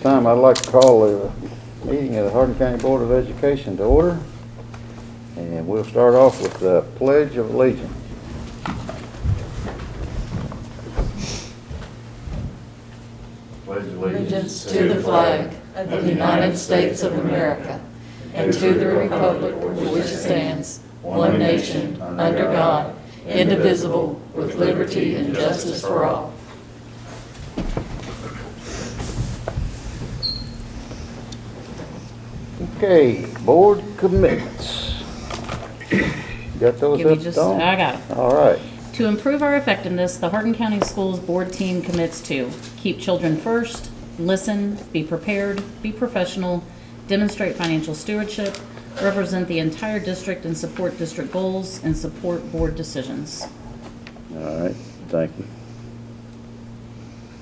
time, I'd like to call the meeting of the Hardin County Board of Education to order. And we'll start off with the Pledge of Allegiance. Pledge allegiance to the flag of the United States of America and to the republic for which it stands, one nation, under God, indivisible, with liberty and justice for all. Okay, board commitments. Got those Give me up, just, Dawn? I got it. All right. To improve our effectiveness, the Hardin County Schools Board team commits to keep children first, listen, be prepared, be professional, demonstrate financial stewardship, represent the entire district and support district goals, and support board decisions. All right, thank you.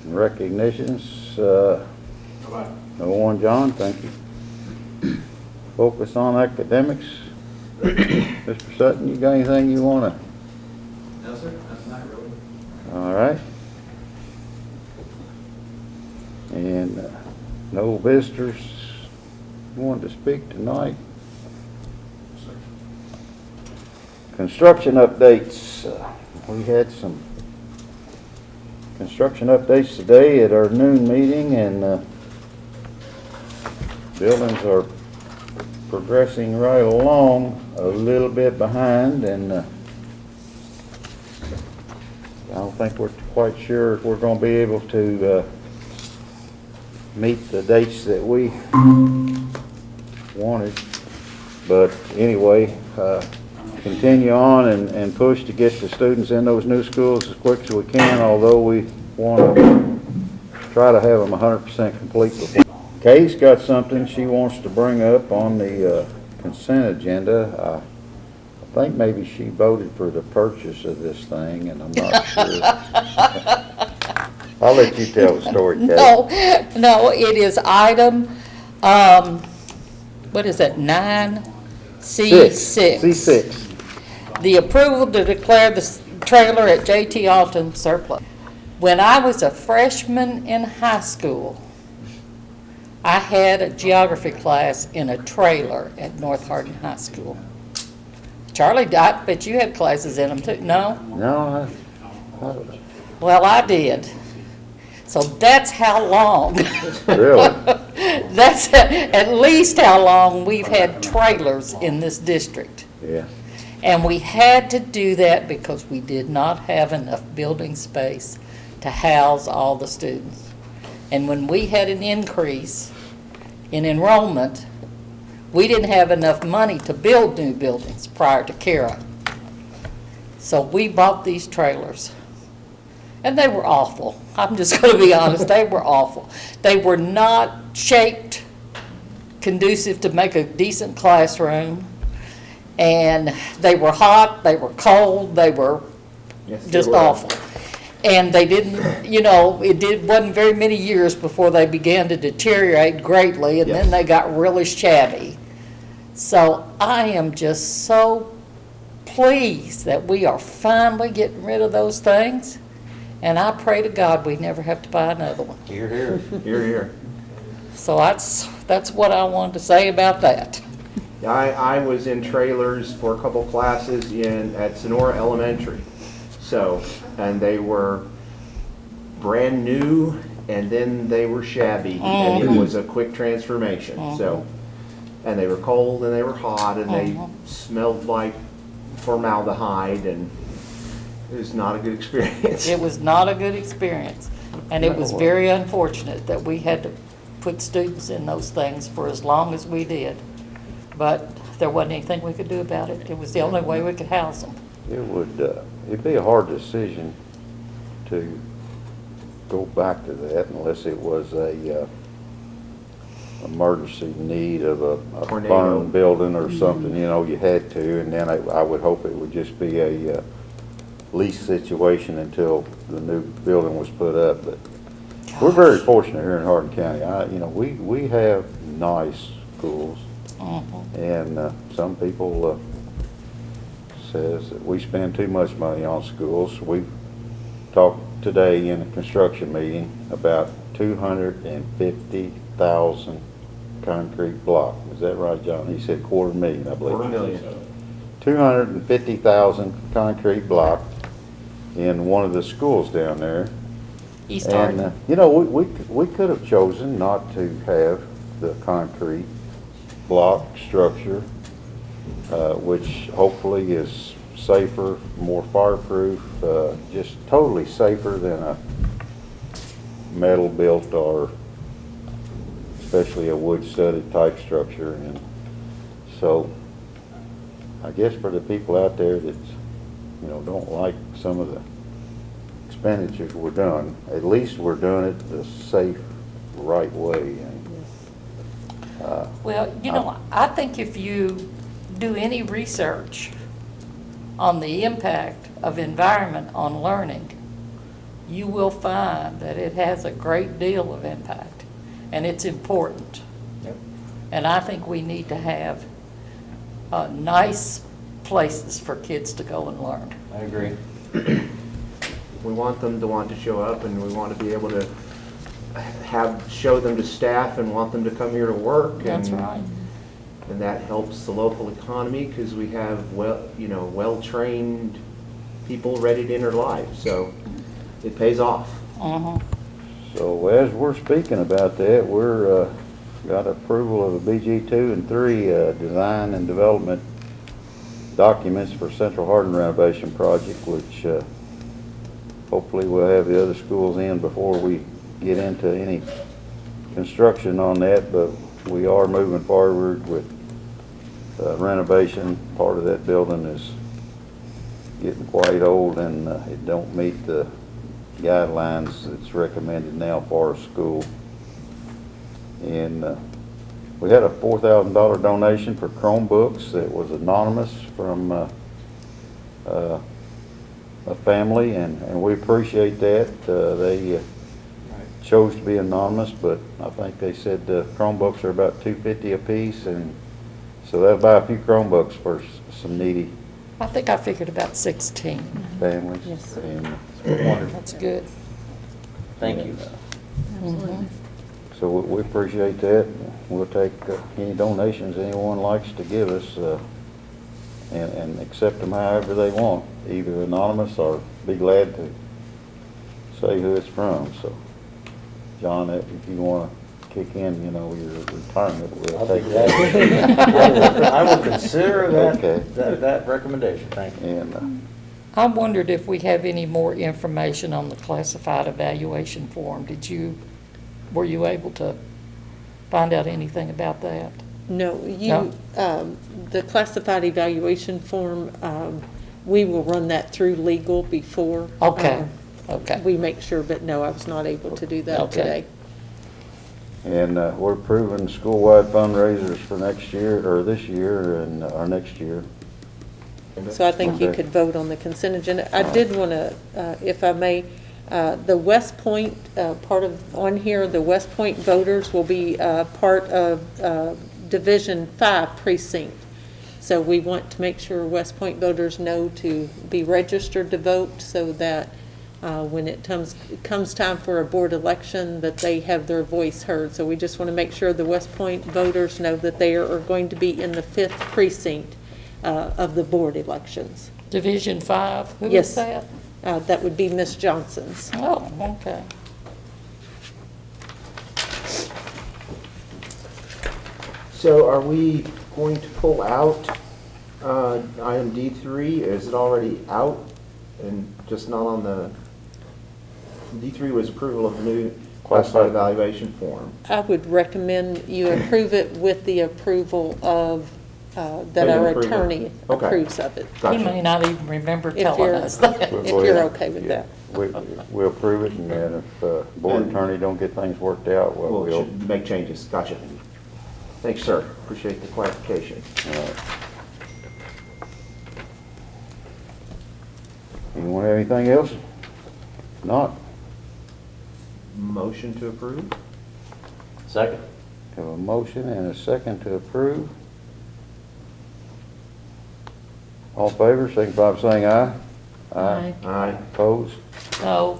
Recognitions, no one, John, thank you. Focus on academics. Mr. Sutton, you got anything you want to? No, sir, that's not really. All right. And no visitors wanted to speak tonight. Construction updates. We had some construction updates today at our noon meeting, and buildings are progressing right along, a little bit behind, and I don't think we're quite sure if we're going to be able to meet the dates that we wanted. But anyway, continue on and push to get the students in those new schools as quick as we can, although we want to try to have them 100% complete before. Kay's got something she wants to bring up on the consent agenda. I think maybe she voted for the purchase of this thing, and I'm not sure. I'll let you tell the story, Kay. No, it is item, what is that, 9C6. C6. The approval to declare the trailer at J.T. Alton surplus. When I was a freshman in high school, I had a geography class in a trailer at North Hardin High School. Charlie, I bet you had classes in them too, no? No, Well, I did. So that's how long. really? That's at least how long we've had trailers in this district. Yeah. And we had to do that because we did not have enough building space to house all the students. And when we had an increase in enrollment, we didn't have enough money to build new buildings prior to Kara. So we bought these trailers. And they were awful. I'm just going to be honest, they were awful. They were not shaped conducive to make a decent classroom. And they were hot, they were cold, they were just awful. And they didn't, you know, wasn't very many years before they began to deteriorate greatly, and then they got really shabby. So I am just so pleased that we are finally getting rid of those things. And I pray to God we never have to buy another one. Hear, hear. Hear, hear. So that's what I wanted to say about that. I was in trailers for a couple classes at Sonora Elementary. So, and they were brand new, and then they were shabby, and it was a quick transformation. So, and they were cold, and they were hot, and they smelled like formaldehyde, and it was not a good experience. It was not a good experience, and it was very unfortunate that we had to put students in those things for as long as we did. But there wasn't anything we could do about it. It was the only way we could house them. It'd be a hard decision to go back to that unless it was a emergency need of a burned building or something, you know, you had to, and then I would hope it would just be a lease situation until the new building was put up. But we're very fortunate here in Hardin County. We have nice schools, and some people says that we spend too much money on schools. We've talked today in a construction meeting about 250,000 concrete block. Is that right, John? He said 250,000, I believe. 250,000. 250,000 concrete block in one of the schools down there. East And, Hardin. you know, we could have chosen not to have the concrete block structure, which hopefully is safer, more fireproof, just totally safer than a metal built or especially a wood studded type structure. And so I guess for the people out there that, you know, don't like some of the expenditures we're doing, at least we're doing it the safe, right way. And, Well, you know, I think if you do any research on the impact of environment on learning, you will find that it has a great deal of impact, and it's important. Yep. And I think we need to have nice places for kids to go and learn. I agree. We want them to want to show up, and we want to be able to show them to staff and want them to come here to work. That's and- right. And that helps the local economy because we have well-trained people ready to enter life. So it pays off. Uh-huh. so as we're speaking about that, we're, got approval of a BG 2 and 3, design and development documents for Central Hardin renovation project, which, hopefully we'll have the other schools in before we get into any construction on that, but we are moving forward with renovation. Part of that building is getting quite old, and it don't meet the guidelines that's recommended now for a school. And we had a $4,000 donation for Chromebooks that was anonymous from a family, and we appreciate that. They chose to be anonymous, but I think they said the Chromebooks are about $250 a piece, and so they'll buy a few Chromebooks for some needy I think I figured about 16. families. Yes. And Wonderful. That's good. Thank you. Absolutely. so we appreciate that. We'll take any donations anyone likes to give us, and accept them however they want, either anonymous or be glad to say who it's from. So, John, if you want to kick in, you know, your retirement, we'll I'll take be that. glad. I will consider Okay. that recommendation. Thank you. And I wondered if we have any more information on the classified evaluation form. Were you able to find out anything about that? No, No. the classified evaluation form, we will run that through legal before. Okay, okay. We make sure, but no, I was not able to do that Okay. today. we're approving school-wide fundraisers for next year, or this year, and our next year. So I think you Okay. could vote on the consent agenda. I did want to, if I may, the West Point, part of, on here, the West Point voters will be part of Division 5 precinct. So we want to make sure West Point voters know to be registered to vote so that when it comes time for a board election, that they have their voice heard. So we just want to make sure the West Point voters know that they are going to be in the 5th precinct of the board elections. Division 5, who is Yes. that? That would be Miss Johnson's. Oh, okay. So are we going to pull out item D3? Is it already out and just not on the, D3 was approval of the new classified evaluation form. I would recommend you approve it with the approval of, that Pending our approval. attorney Okay. approves of it. He Gotcha. may not even remember If telling you're- us that. If you're okay with that. We'll approve it, and then if board attorney don't get things worked out, well, We'll we'll. should make changes. Gotcha. Thanks, sir. Appreciate the clarification. Anyone have anything else? Not. Motion to approve? Second. Have a motion and a second to approve. All in favor, signify by saying aye. Aye. Aye. Opposed? No,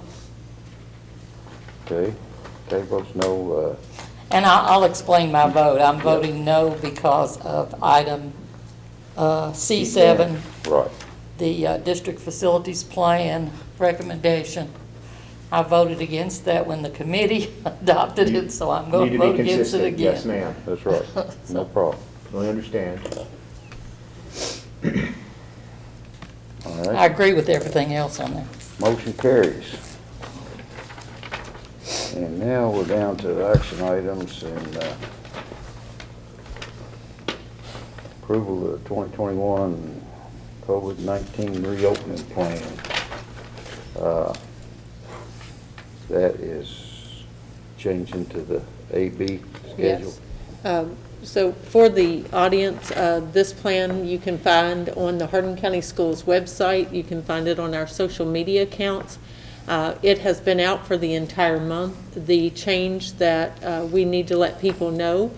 Okay, Kay votes no, And I'll explain my vote. I'm voting no because of item C7, right. the district facilities plan recommendation. I voted against that when the committee adopted it, so I'm going to vote against it again. Yes, ma'am. That's right, no problem. I understand. All I right, agree with everything else on there. motion carries. And now we're down to action items and approval of the 2021 COVID-19 reopening plan. That is changing to the AB schedule. Yes. So for the audience, this plan you can find on the Hardin County Schools website. You can find it on our social media accounts. It has been out for the entire month. The change that we need to let people know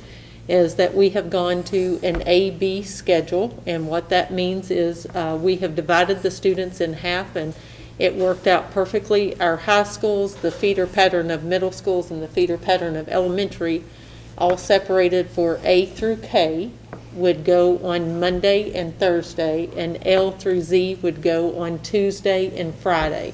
is that we have gone to an A-B schedule, and what that means is we have divided the students in half, and it worked out perfectly. Our high schools, the feeder pattern of middle schools, and the feeder pattern of elementary, all separated for A through K, would go on Monday and Thursday, and L through Z would go on Tuesday and Friday.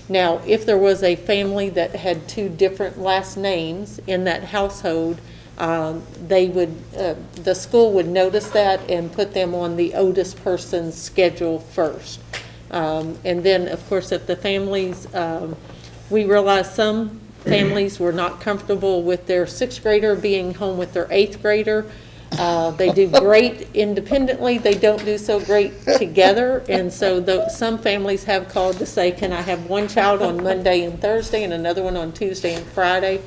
Now, if there was a family that had two different last names in that household, the school would notice that and put them on the oldest person's schedule first. And then, of course, if the families, we realized some families were not comfortable with their sixth grader being home with their eighth grader. They do great independently. They don't do so great together. And so some families have called to say, can I have one child on Monday and Thursday and another one on Tuesday and Friday?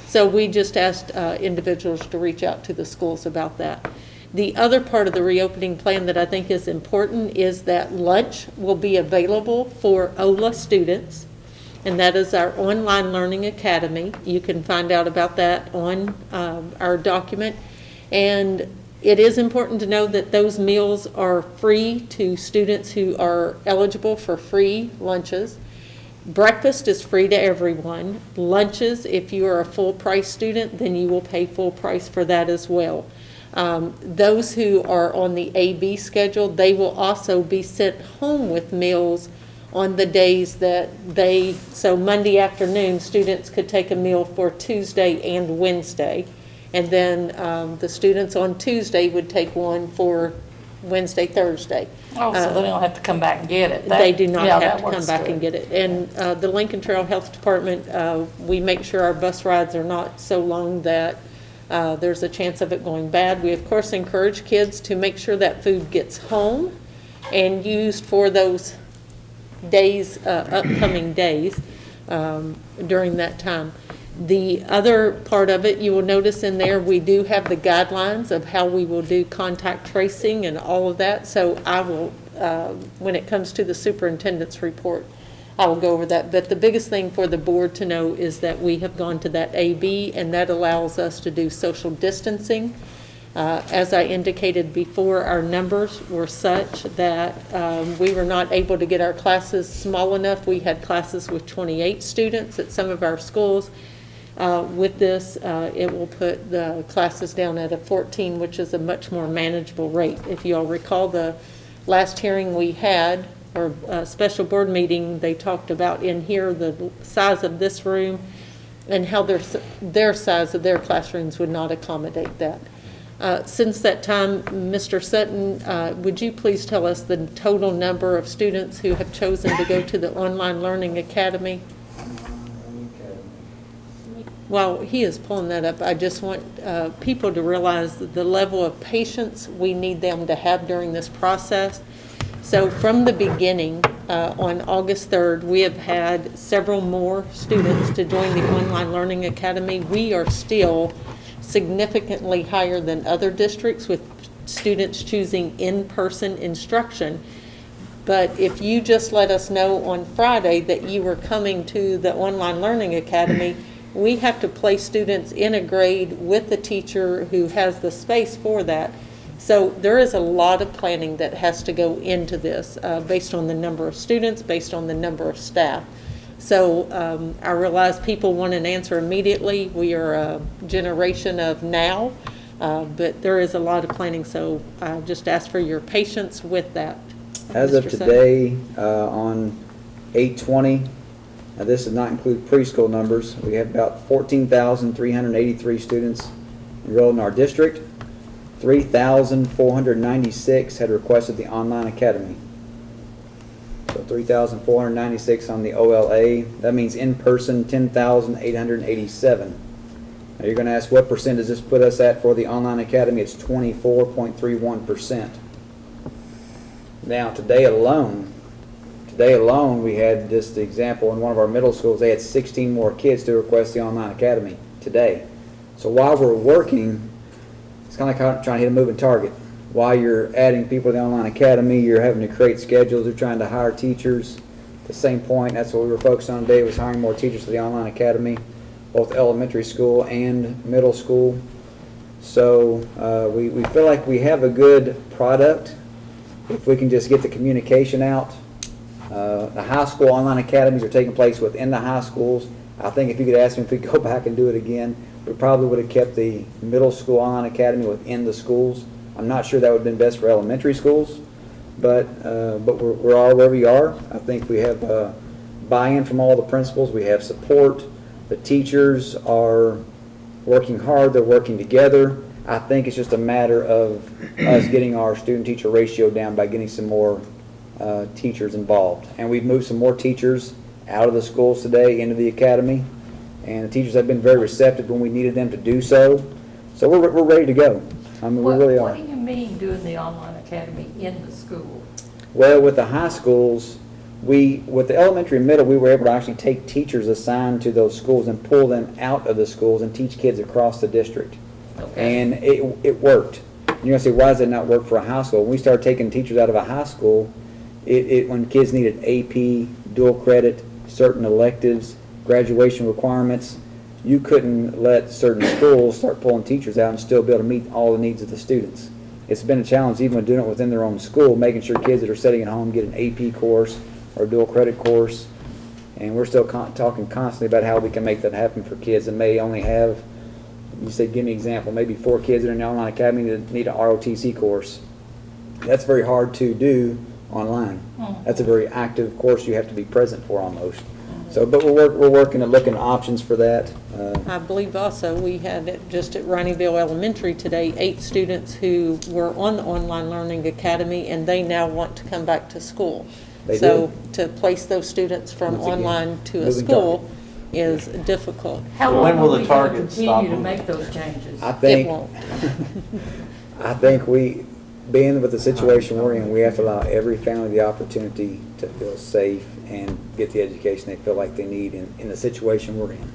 So we just asked individuals to reach out to the schools about that. The other part of the reopening plan that I think is important is that lunch will be available for OLA students, and that is our Online Learning Academy. You can find out about that on our document. And it is important to know that those meals are free to students who are eligible for free lunches. Breakfast is free to everyone. Lunches, if you are a full price student, then you will pay full price for that as well. Those who are on the AB schedule, they will also be sent home with meals on the days that so Monday afternoon, students could take a meal for Tuesday and Wednesday. And then the students on Tuesday would take one for Wednesday, Thursday. Oh, so they don't have to come back and get it. They do not Yeah, have that to come works back good. and get it. And the Lincoln Trail Health Department, we make sure our bus rides are not so long that there's a chance of it going bad. We, of course, encourage kids to make sure that food gets home and used for those days, upcoming days during that time. The other part of it, you will notice in there, we do have the guidelines of how we will do contact tracing and all of that. So I will, when it comes to the superintendent's report, I will go over that. But the biggest thing for the board to know is that we have gone to that AB, and that allows us to do social distancing. As I indicated before, our numbers were such that we were not able to get our classes small enough. We had classes with 28 students at some of our schools. With this, it will put the classes down at a 14, which is a much more manageable rate. If you all recall the last hearing we had, or special board meeting, they talked about in here the size of this room and how their size of their classrooms would not accommodate that. Since that time, Mr. Sutton, would you please tell us the total number of students who have chosen to go to the Online Learning Academy? While he is pulling that up, I just want people to realize the level of patience we need them to have during this process. So from the beginning, on August 3rd, we have had several more students to join the Online Learning Academy. We are still significantly higher than other districts with students choosing in-person instruction. But if you just let us know on Friday that you were coming to the Online Learning Academy, we have to place students in a grade with the teacher who has the space for that. So there is a lot of planning that has to go into this based on the number of students, based on the number of staff. So I realize people want an answer immediately. We are a generation of now, but there is a lot of planning, so I just ask for your patience with that. As of Mr. Sun. today, on 8/20, now this does not include preschool numbers, we have about 14,383 students enrolled in our district. 3,496 had requested the online academy. So 3,496 on the OLA. That means in person 10,887. Now you're going to ask, what percent does this put us at for the online academy? It's 24.31%. Now today alone, we had just the example in one of our middle schools. They had 16 more kids to request the online academy today. So while we're working, it's kind of like trying to hit a moving target. While you're adding people to the online academy, you're having to create schedules. You're trying to hire teachers. At the same point, that's what we were focused on today, was hiring more teachers for the online academy, both elementary school and middle school. So we feel like we have a good product if we can just get the communication out. The high school online academies are taking place within the high schools. I think if you could ask me if we could go back and do it again, we probably would have kept the middle school online academy within the schools. I'm not sure that would have been best for elementary schools, but we're all where we are. I think we have buy-in from all the principals. We have support. The teachers are working hard. They're working together. I think it's just a matter of us getting our student-teacher ratio down by getting some more teachers involved. And we've moved some more teachers out of the schools today into the academy, and the teachers have been very receptive when we needed them to do so. So we're ready to go. I mean, we really are. What do you mean doing the online academy in the school? Well, with the high schools, with the elementary and middle, we were able to actually take teachers assigned to those schools and pull them out of the schools and teach kids across the district. Okay. And it worked. You're going to say, why does it not work for a high school? When we started taking teachers out of a high school, when kids needed AP, dual credit, certain electives, graduation requirements, you couldn't let certain schools start pulling teachers out and still be able to meet all the needs of the students. It's been a challenge even when doing it within their own school, making sure kids that are sitting at home get an AP course or a dual credit course. And we're still talking constantly about how we can make that happen for kids that may only have, you said, give me an example, maybe 4 kids that are in the online academy that need an ROTC course. That's very hard to do online. That's a very active course you have to be present for almost. So, but we're working at looking at options for that. I believe also we had just at Rineyville Elementary today 8 students who were on the Online Learning Academy, and they now want to come back to school. So to place those students from Once again, online to a moving school target. is difficult. How When long will are the we going to target stop continue to them? make those changes? I It think, won't. I think being with the situation we're in, we have to allow every family the opportunity to feel safe and get the education they feel like they need in the situation we're in.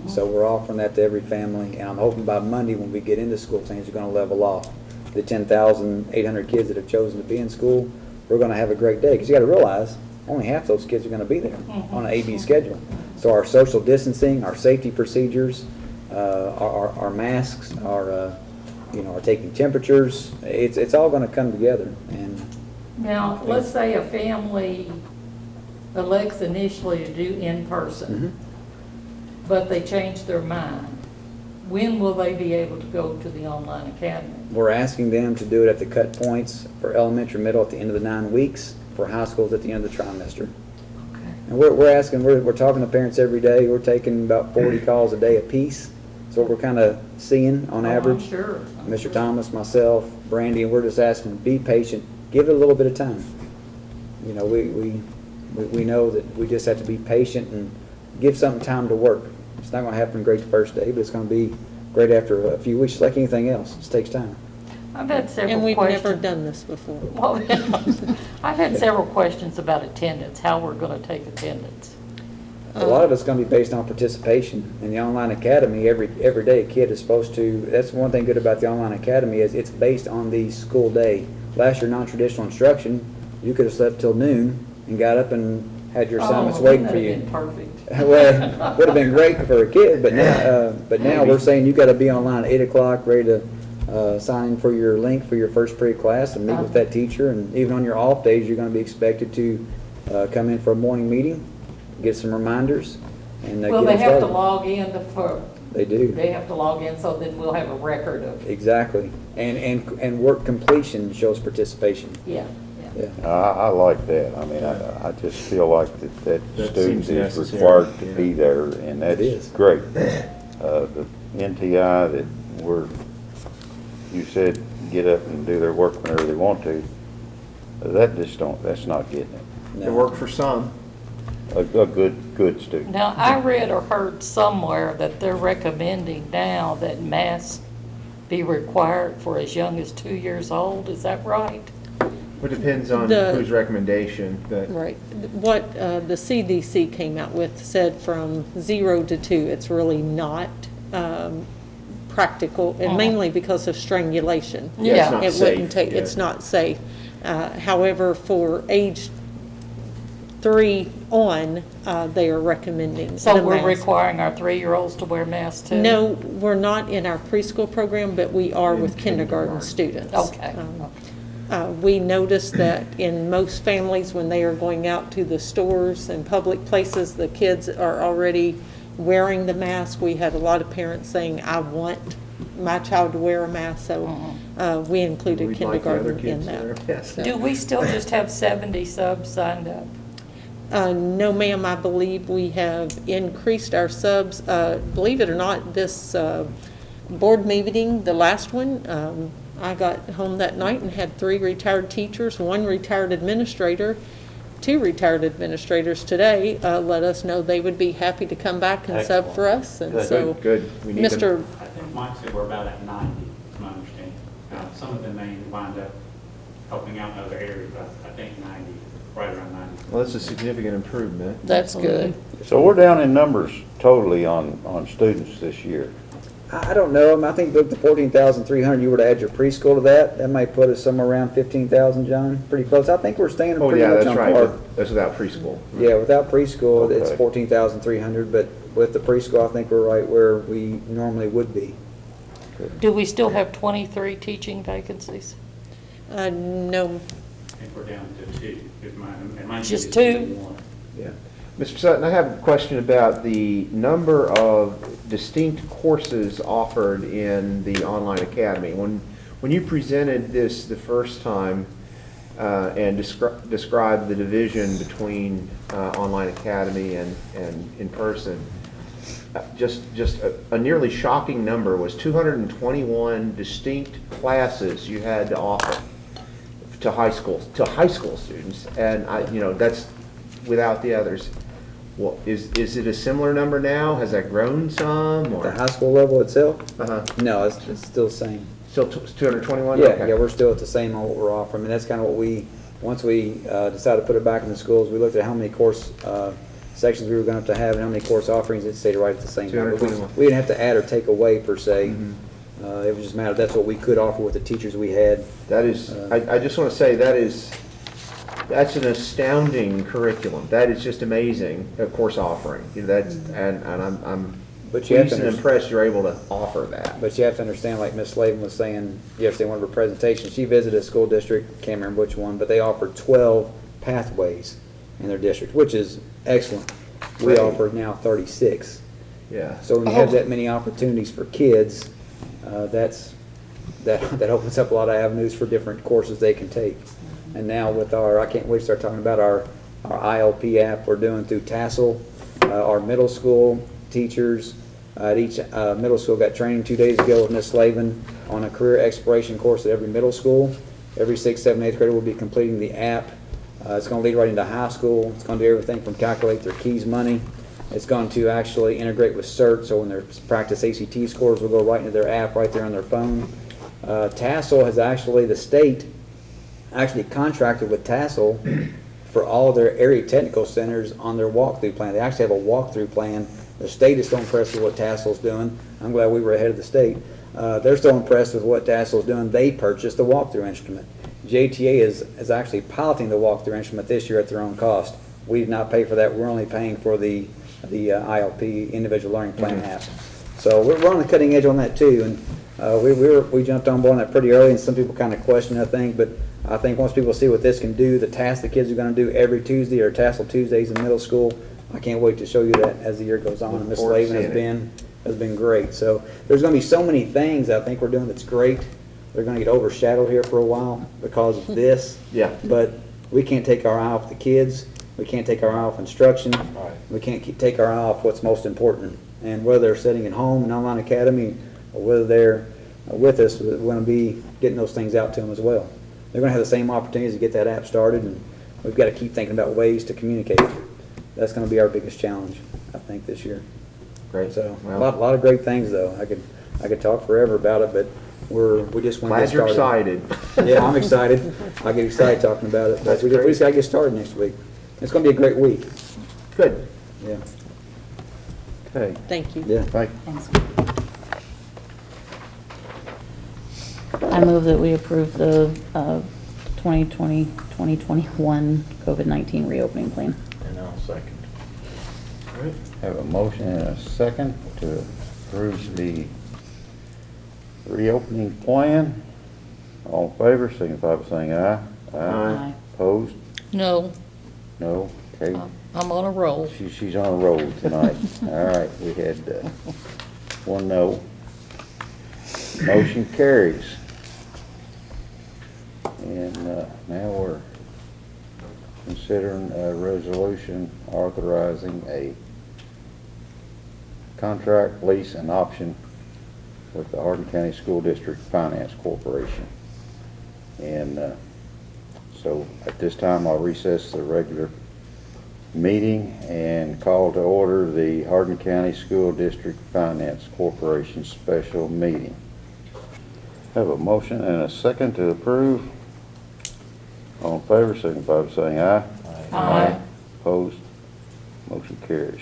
So we're offering that to every family, and I'm hoping by Monday when we get into school, things are going to level off. The 10,800 kids that have chosen to be in school, we're going to have a great day, because you got to realize only half those kids are going to be there on an AB schedule. So our social distancing, our safety procedures, our masks, our taking temperatures, it's all going to come together. And Now, let's say a family elects initially to do in person, but they change their mind. When will they be able to go to the online academy? we're asking them to do it at the cut points for elementary, middle at the end of the 9 weeks, for high schools at the end of the trimester. Okay. And we're talking to parents every day. We're taking about 40 calls a day apiece. So we're kind of seeing on Oh, I'm average. sure. I'm Mr. sure. Thomas, myself, Brandy, and we're just asking, be patient, give it a little bit of time. You know, we know that we just have to be patient and give something time to work. It's not going to happen great the first day, but it's going to be great after a few weeks, just like anything else. It just takes time. I've had several And we've questions. never done this before. Well, I've had several questions about attendance, how we're going to take attendance. A lot of it's going to be based on participation. In the online academy, every day a kid is supposed to, that's one thing good about the online academy is it's based on the school day. Last year, non-traditional instruction, you could have slept till noon and got up and had your assignments waiting for you. That'd have been perfect. Well, it would have been great for a kid, but now we're saying you got to be online at 8 o'clock, ready to sign in for your link for your first period class and meet with that teacher. And even on your off days, you're going to be expected to come in for a morning meeting. get some reminders, and Well, get they them have to started. log in They do. they have to log in, so then we'll have a record of, Exactly. And work completion shows participation. yeah. Yeah. I like that. I mean, I just feel like that That student seems is necessary, required to yeah. be there, and It that's is. great. The NTI that you said get up and do their work whenever they want to, that's not getting it. It worked for some. A good student. Now, I read or heard somewhere that they're recommending now that masks be required for as young as 2 years old. Is that right? It depends on The- whose recommendation, but Right. What the CDC came out with said from 0 to 2, it's really not practical, and mainly because of strangulation. Yeah, it's not It wouldn't safe, take, it's yeah. not safe. However, for age 3 on, they are recommending So the we're mask. requiring our 3-year-olds to wear masks too? No, we're not in our preschool program, but we are In with kindergarten kindergarten. students. Okay. We noticed that in most families, when they are going out to the stores and public places, the kids are already wearing the mask. We had a lot of parents saying, I want my child to wear a mask, so we included we'd like the other kindergarten in kids there. that. Yes. Do we still just have 70 subs signed up? No, ma'am, I believe we have increased our subs. Believe it or not, this board meeting, the last one, I got home that night and had 3 retired teachers, 1 retired administrator, 2 retired administrators today let us know they would be happy to come back and sub for us. And Good, so, Good. We need them. Mr. I think Mike said we're about at 90, is my understanding. Some of them may wind up helping out in other areas, but I think 90, right around 90. Well, that's a significant improvement. That's good. So we're down in numbers totally on students this year. I don't know. I think the 14,300, you were to add your preschool to that might put us somewhere around 15,000, John. Pretty close. I think we're staying Oh, pretty yeah, much that's on right. par. but That's without preschool. Yeah, without preschool, it's Okay. 14,300, but with the preschool, I think we're right where we normally would be. Do we still have 23 teaching vacancies? No, I think we're down to 2, if my Just 2? 1. Yeah. Mr. Sutton, I have a question about the number of distinct courses offered in the online academy. When you presented this the first time and described the division between online academy and in person, just a nearly shocking number was 221 distinct classes you had to offer to high school students, and that's without the others. Well, is it a similar number now? Has that grown some, The or? high school level itself? Uh-huh. No, it's still the same. Still 221? Yeah, Okay. yeah, we're still at the same on what we're offering. I mean, that's kind of what once we decided to put it back in the schools, we looked at how many course sections we were going to have and how many course offerings. It stayed right at the same number. 221. We didn't have to add or take away per se. Mm-hmm. It was just a matter, that's what we could offer with the teachers we had. That is, I just want to say that's an astounding curriculum. That is just amazing, a course offering. And I'm But you have to pleased and understand- impressed you're able to offer that. But you have to understand, like Ms. Slavin was saying yesterday in one of her presentations, she visited a school district, can't remember which one, but they offered 12 pathways in their district, which is excellent. We Great. offer now 36. Yeah. So when you have that many opportunities for kids, that opens up a lot of avenues for different courses they can take. And now with I can't wait to start talking about our ILP app we're doing through Tassel. Our middle school teachers at each middle school got training 2 days ago with Ms. Slavin on a career exploration course at every middle school. Every 6th, 7th, 8th grader will be completing the app. It's going to lead right into high school. It's going to do everything from calculate their keys money. It's going to actually integrate with CERT, so when their practice ACT scores will go right into their app right there on their phone. Tassel has actually, the state actually contracted with Tassel for all of their area technical centers on their walkthrough plan. They actually have a walkthrough plan. The state is so impressed with what Tassel's doing. I'm glad we were ahead of the state. They're so impressed with what Tassel's doing, they purchased the walkthrough instrument. JTA is actually piloting the walkthrough instrument this year at their own cost. We did not pay for that. We're only paying for the ILP, Individual Learning Plan app. So we're on the cutting edge on that too. And we jumped on board on that pretty early, and some people kind of question, I think. But I think once people see what this can do, the tasks the kids are going to do every Tuesday or Tassel Tuesdays in middle school, I can't wait to show you that as the year goes on. And Ms. Look forward to Slavin seeing has been great. So there's going to be so many things I think we're doing that's great. They're going to get overshadowed here for a while because of this. Yeah. But we can't take our eye off the kids. We can't take our eye off instruction. Right. We can't take our eye off what's most important. And whether they're sitting at home in Online Academy or whether they're with us, we're going to be getting those things out to them as well. They're going to have the same opportunities to get that app started, and we've got to keep thinking about ways to communicate. That's going to be our biggest challenge, I think, this year. Great. So Well, a lot of great things, though. I could talk forever about it, but we just want to glad get you're started. excited. Yeah, I'm excited. I get excited talking about it. But That's we great. just got to get started next week. It's going to be a great week. Good. Yeah. Okay, Thank you. Yeah. thank you. Thanks. I move that we approve the 2020-2021 COVID-19 reopening plan. And I'll second. Have a motion and a second to approve the reopening plan. All in favor, signify by saying aye. Aye. Opposed? No, No? Okay. I'm on a roll. She's on a roll tonight. All right, we had one no. Motion carries. And now we're considering a resolution authorizing a contract, lease, and option with the Hardin County School District Finance Corporation. And so at this time, I'll recess the regular meeting and call to order the Hardin County School District Finance Corporation special meeting. Have a motion and a second to approve. All in favor, signify by saying aye. Aye. Opposed? Motion carries.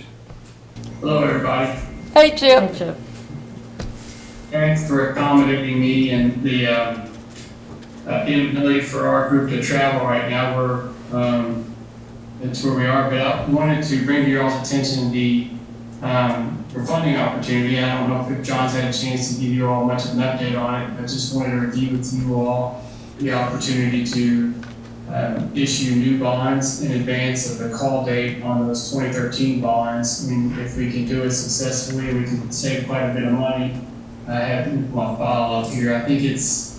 Hello, everybody. Hey, Chip. Hey, Chip. Thanks for accommodating me and the inability for our group to travel right now. That's where we are, but I wanted to bring to your all's attention the refunding opportunity. I don't know if John's had a chance to give you all much of an update on it, but just wanted to review with you all the opportunity to issue new bonds in advance of the call date on those 2013 bonds. I mean, if we can do it successfully, we can save quite a bit of money. I have my file up here. I think it's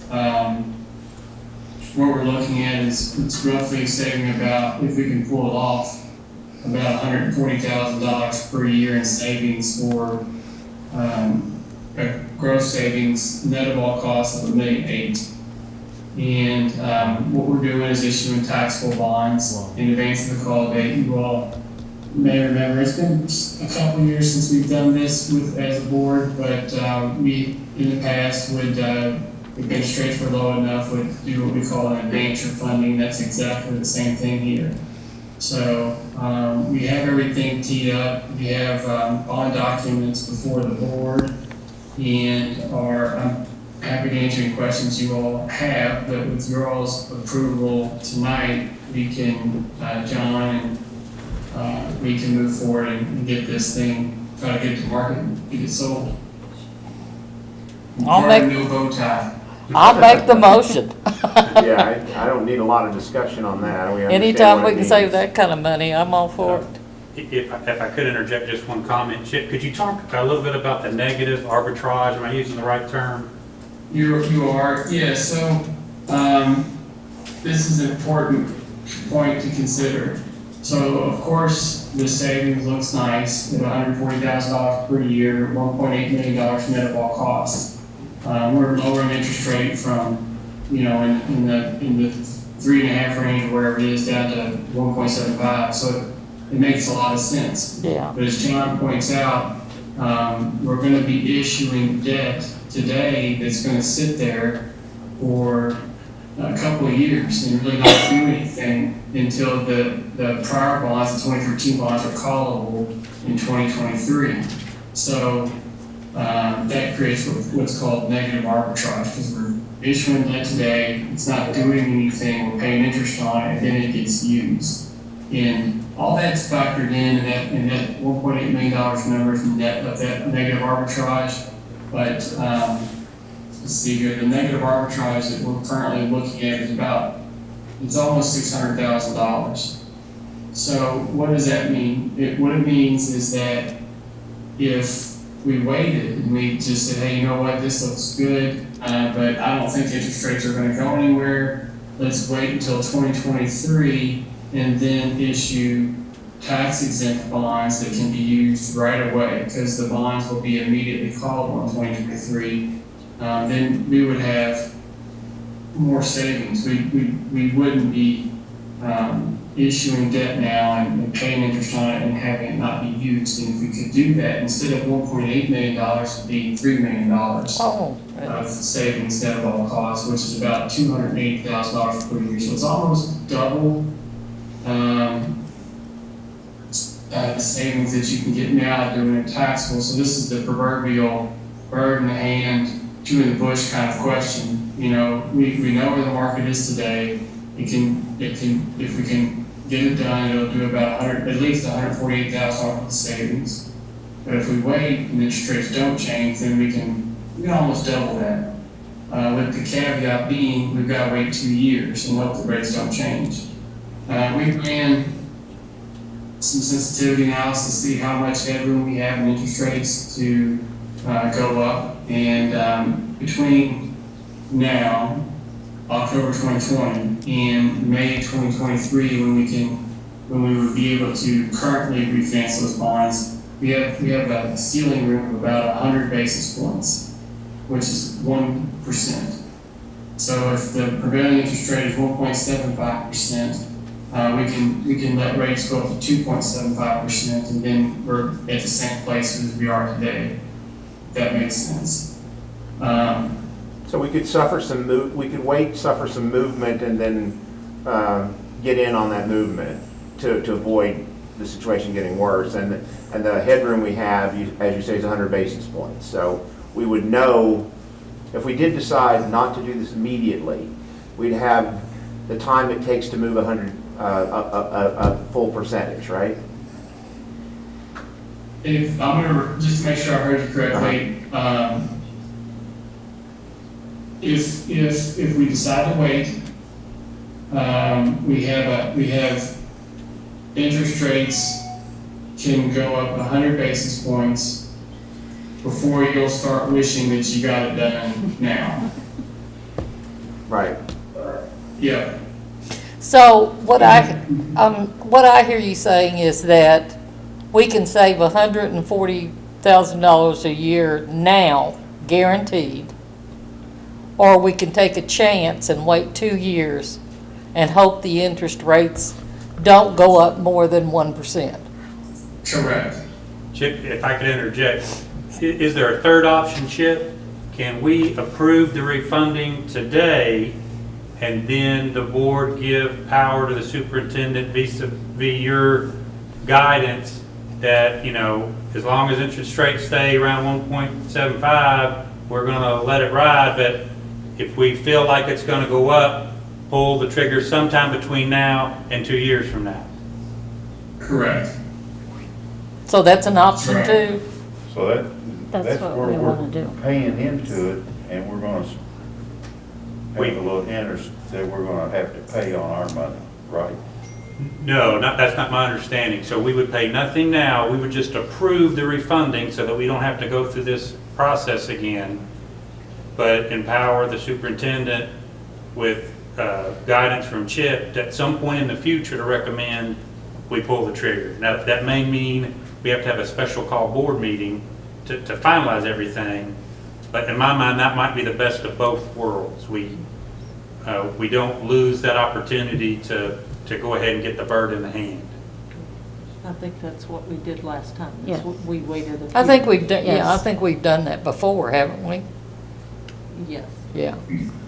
what we're looking at is it's roughly saving about, if we can pull it off, about $140,000 per year in savings for a gross savings net of all costs of $1.8 million. And what we're doing is issuing taxable bonds in advance of the call date. You all may remember it's been a couple of years since we've done this as a board, but we in the past would, if interest rates were low enough, would do what we call an advance refunding. That's exactly the same thing here. So we have everything teed up. We have bond documents before the board, and I'm happy to answer any questions you all have, but with your all's approval tonight, we can, John, and we can move forward and get this thing, try to get it to market and get it sold. I'll make the motion. Yeah, I don't need a lot of discussion on that. We understand Anytime what we it can save means. that kind of money, I'm all for it. If I could interject just one comment, Chip, could you talk a little bit about the negative arbitrage? Am I using the right term? You are, yeah, so this is an important point to consider. So of course, the savings looks nice at $140,000 per year, $1.8 million net of all costs. We're lowering interest rate from, in the 3.5 range or wherever it is down to 1.75. So it makes a lot of sense. Yeah. But as John points out, we're going to be issuing debt today that's going to sit there for a couple of years and really not do anything until the prior bonds, the 2013 bonds, are callable in 2023. So that creates what's called negative arbitrage, because we're issuing debt today, it's not doing anything, we're paying interest on it, and then it gets used. And all that's factored in that $1.8 million number from net of that negative arbitrage. But let's see here, the negative arbitrage that we're currently looking at is it's almost $600,000. So what does that mean? What it means is that if we waited and we just said, hey, you know what, this looks good, but I don't think interest rates are going to go anywhere. Let's wait until 2023 and then issue tax exempt bonds that can be used right away, because the bonds will be immediately callable in 2023. Then we would have more savings. We wouldn't be issuing debt now and paying interest on it and having it not be used. And if we could do that, instead of $1.8 million, it'd be $3 million of savings net of all costs, which is about $280,000 per year. So it's almost double the savings that you can get now doing it taxable. So this is the proverbial bird in the hand, two in the bush kind of question. You know, we know where the market is today. If we can get it done, it'll do about at least $148,000 of savings. But if we wait and interest rates don't change, then we can almost double that. With the caveat being, we've got to wait 2 years and hope the rates don't change. We ran some sensitivity analysis to see how much headroom we have in interest rates to go up. And between now, October 2020, and May 2023, when we would be able to currently refinance those bonds, we have a ceiling room of about 100 basis points, which is 1%. So if the prevailing interest rate is 1.75%, we can let rates go up to 2.75%, and then we're at the same place as we are today. If that makes sense. So we could suffer some we could wait, suffer some movement, and then get in on that movement to avoid the situation getting worse. And the headroom we have, as you say, is 100 basis points. So we would know if we did decide not to do this immediately, we'd have the time it takes to move a full percentage, right? If I'm gonna just make sure I heard you correctly. If we decide to wait, we have interest rates can go up 100 basis points before you'll start wishing that you got it done now. Right. Yeah. So what I hear you saying is that we can save $140,000 a year now, guaranteed, or we can take a chance and wait 2 years and hope the interest rates don't go up more than 1%. Correct. Chip, if I could interject, is there a third option, Chip? Can we approve the refunding today and then the board give power to the superintendent vis-a-vis your guidance that, you know, as long as interest rates stay around 1.75, we're going to let it ride, but if we feel like it's going to go up, pull the trigger sometime between now and 2 years from now? Correct. So that's an option too. So that's what where we we're wanna do. paying into it, and we're gonna have a little interest that we're gonna have to pay on our money, right? No, that's not my understanding. So we would pay nothing now. We would just approve the refunding so that we don't have to go through this process again, but empower the superintendent with guidance from Chip at some point in the future to recommend we pull the trigger. Now, that may mean we have to have a special call board meeting to finalize everything, but in my mind, that might be the best of both worlds. We don't lose that opportunity to go ahead and get the bird in the hand. I think that's what we did last time. Yeah. We waited a few. I think we've done, Yes. yeah, I think we've done that before, haven't we? Yes. Yeah.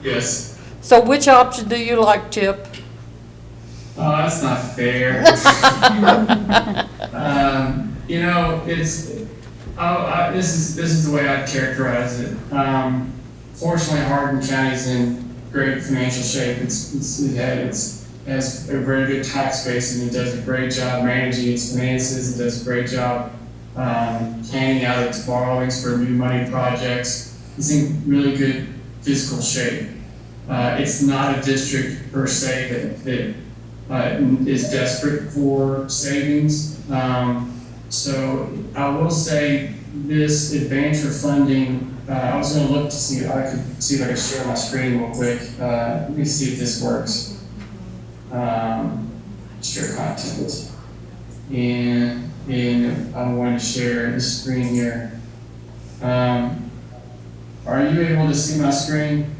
Yes. So which option do you like, Chip? Oh, that's not fair. You know, this is the way I'd characterize it. Fortunately, Hardin County's in great financial shape. It has a very good tax base, and it does a great job managing its finances. It does a great job planning out its borrowings for new money projects. It's in really good fiscal shape. It's not a district per se that is desperate for savings. So I will say this advancer funding, I was gonna look to see if I could share my screen real quick. Let me see if this works. Share content. And I want to share the screen here. Are you able to see my screen?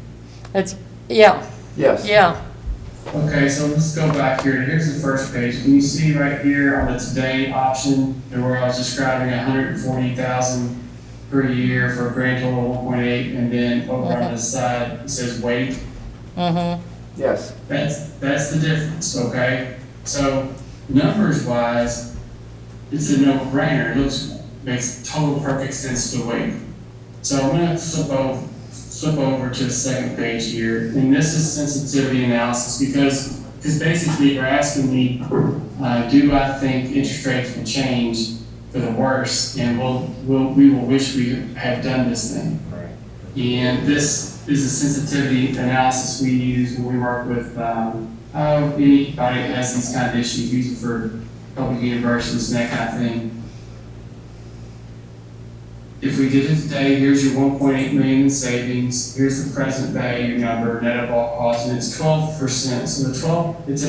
It's, yeah, Yes. yeah. Okay, so let's go back here. Here's the first page. Can you see right here on the today option where I was describing 140,000 per year for a grand total of 1.8, and then over on the side it says wait. Mm-hmm. Yes. That's the difference, okay? So numbers wise, it's a no-brainer. It makes total perfect sense to wait. So I'm gonna flip over to the second page here, and this is sensitivity analysis because basically you're asking me, do I think interest rates will change for the worse, and we will wish we had done this thing. Right. And this is a sensitivity analysis we use when we work with anybody that has these kind of issues, usually for public universities and that kind of thing. If we did it today, here's your 1.8 million in savings. Here's the present value number, net of all costs, and it's 12%. So the 12, it's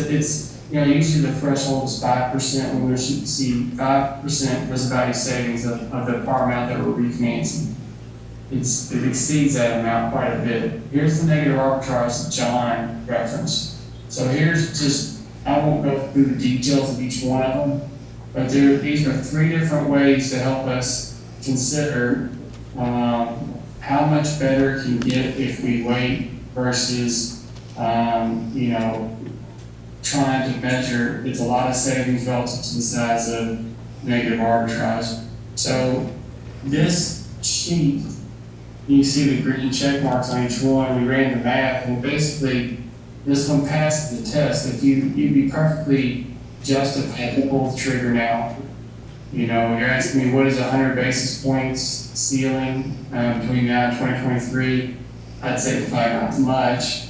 usually the threshold is 5%. When we should see 5% present value savings of the par amount that we're refinancing. It exceeds that amount quite a bit. Here's the negative arbitrage that John referenced. So here's just, I won't go through the details of each one of them, but these are 3 different ways to help us consider how much better it can get if we wait versus, trying to measure. It's a lot of savings relative to the size of negative arbitrage. So this sheet, you see the green check marks on each one. We ran the math, and basically this one passes the test. If you'd be perfectly justified to pull the trigger now. You're asking me what is 100 basis points ceiling between now and 2023? I'd say probably not much.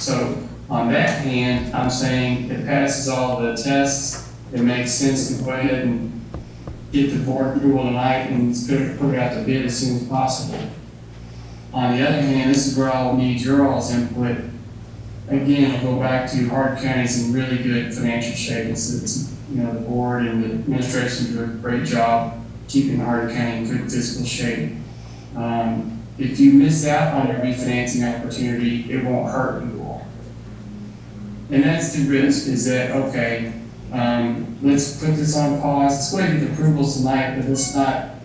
So on that hand, I'm saying it passes all the tests. It makes sense to go ahead and get the board approval tonight and put it out to bid as soon as possible. On the other hand, this is where I'll need your all's input. Again, I'll go back to Hardin County's in really good financial shape. It's the board and the administration do a great job keeping Hardin County in good fiscal shape. If you miss out on your refinancing opportunity, it won't hurt you all. And that's the risk, is that, okay, let's put this on pause. Let's wait for the approvals tonight, but let's not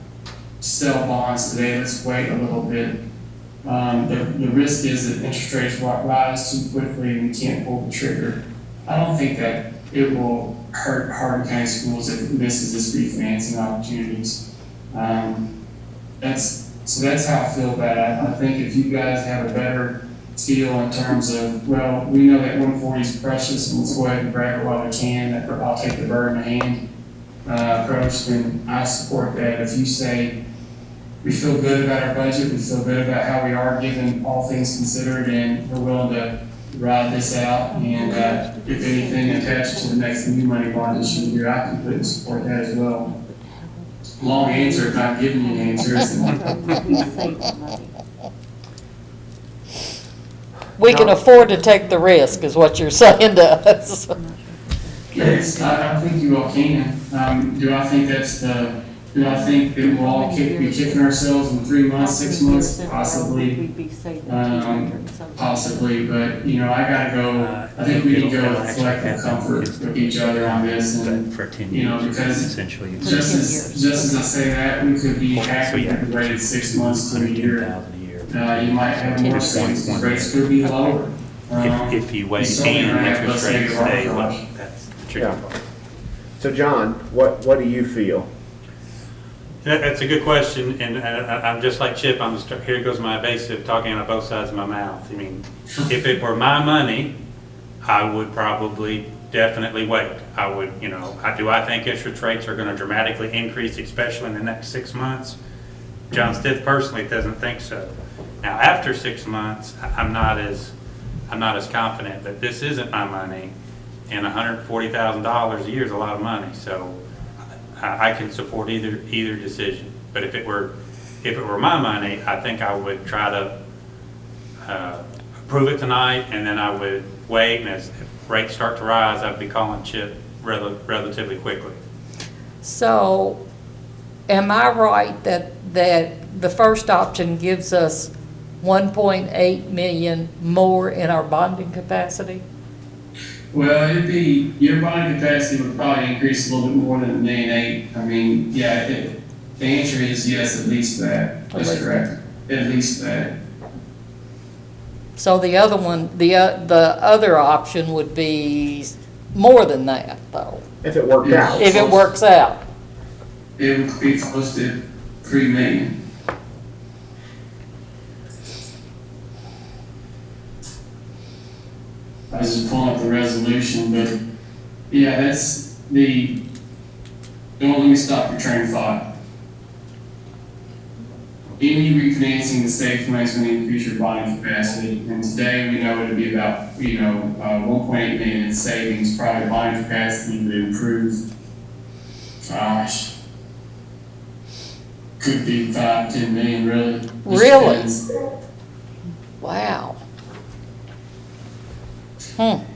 sell bonds today. Let's wait a little bit. The risk is that interest rates will rise too quickly and we can't pull the trigger. I don't think that it will hurt Hardin County Schools if it misses this refinancing opportunities. That's how I feel about it. I think if you guys have a better feel in terms of, well, we know that 140 is precious and let's go ahead and grab it while we can, I'll take the bird in the hand approach, then I support that. If you say, we feel good about our budget, we feel good about how we are given all things considered, and we're willing to ride this out, and if anything attached to the next new money bond issue here, I completely support that as well. Long answer, not giving you an answer. We can afford to take the risk, is what you're saying to us. Yes, I think you all can. Do I think that we'll all be kicking ourselves in 3 months, 6 months? Possibly. Possibly, but I gotta go. I think we need to go with collective comfort with each other on this, and because just as I say that, we could be happy if we waited 6 months to a year. You might have more savings. Rates could be lower. If you wait and interest rates stay low, that's the tricky part. So John, what do you feel? That's a good question, and I'm just like Chip. Here goes my evasive talking out of both sides of my mouth. I mean, if it were my money, I would probably definitely wait. I would, do I think interest rates are going to dramatically increase, especially in the next 6 months? John Stith personally doesn't think so. Now, after 6 months, I'm not as confident that this isn't my money, and $140,000 a year is a lot of money, so I can support either decision. But if it were my money, I think I would try to approve it tonight, and then I would wait, and as rates start to rise, I'd be calling Chip relatively quickly. So, am I right that the first option gives us 1.8 million more in our bonding capacity? Well, your bonding capacity would probably increase a little bit more than $1.8 million. I mean, yeah, the answer is yes, at least that. That's correct. At least that. So the other one, the other option would be more than that, though, If it worked out. if it works out. It would be close to $3 million. I was just pulling up the resolution, but yeah, that's don't let me stop your train of thought. Any refinancing the state money is going to increase your bonding capacity, and today we know it'll be about 1.8 million in savings. Probably bonding capacity would improve. Gosh, could be 5-10 million, really. Just Really? depends. Wow.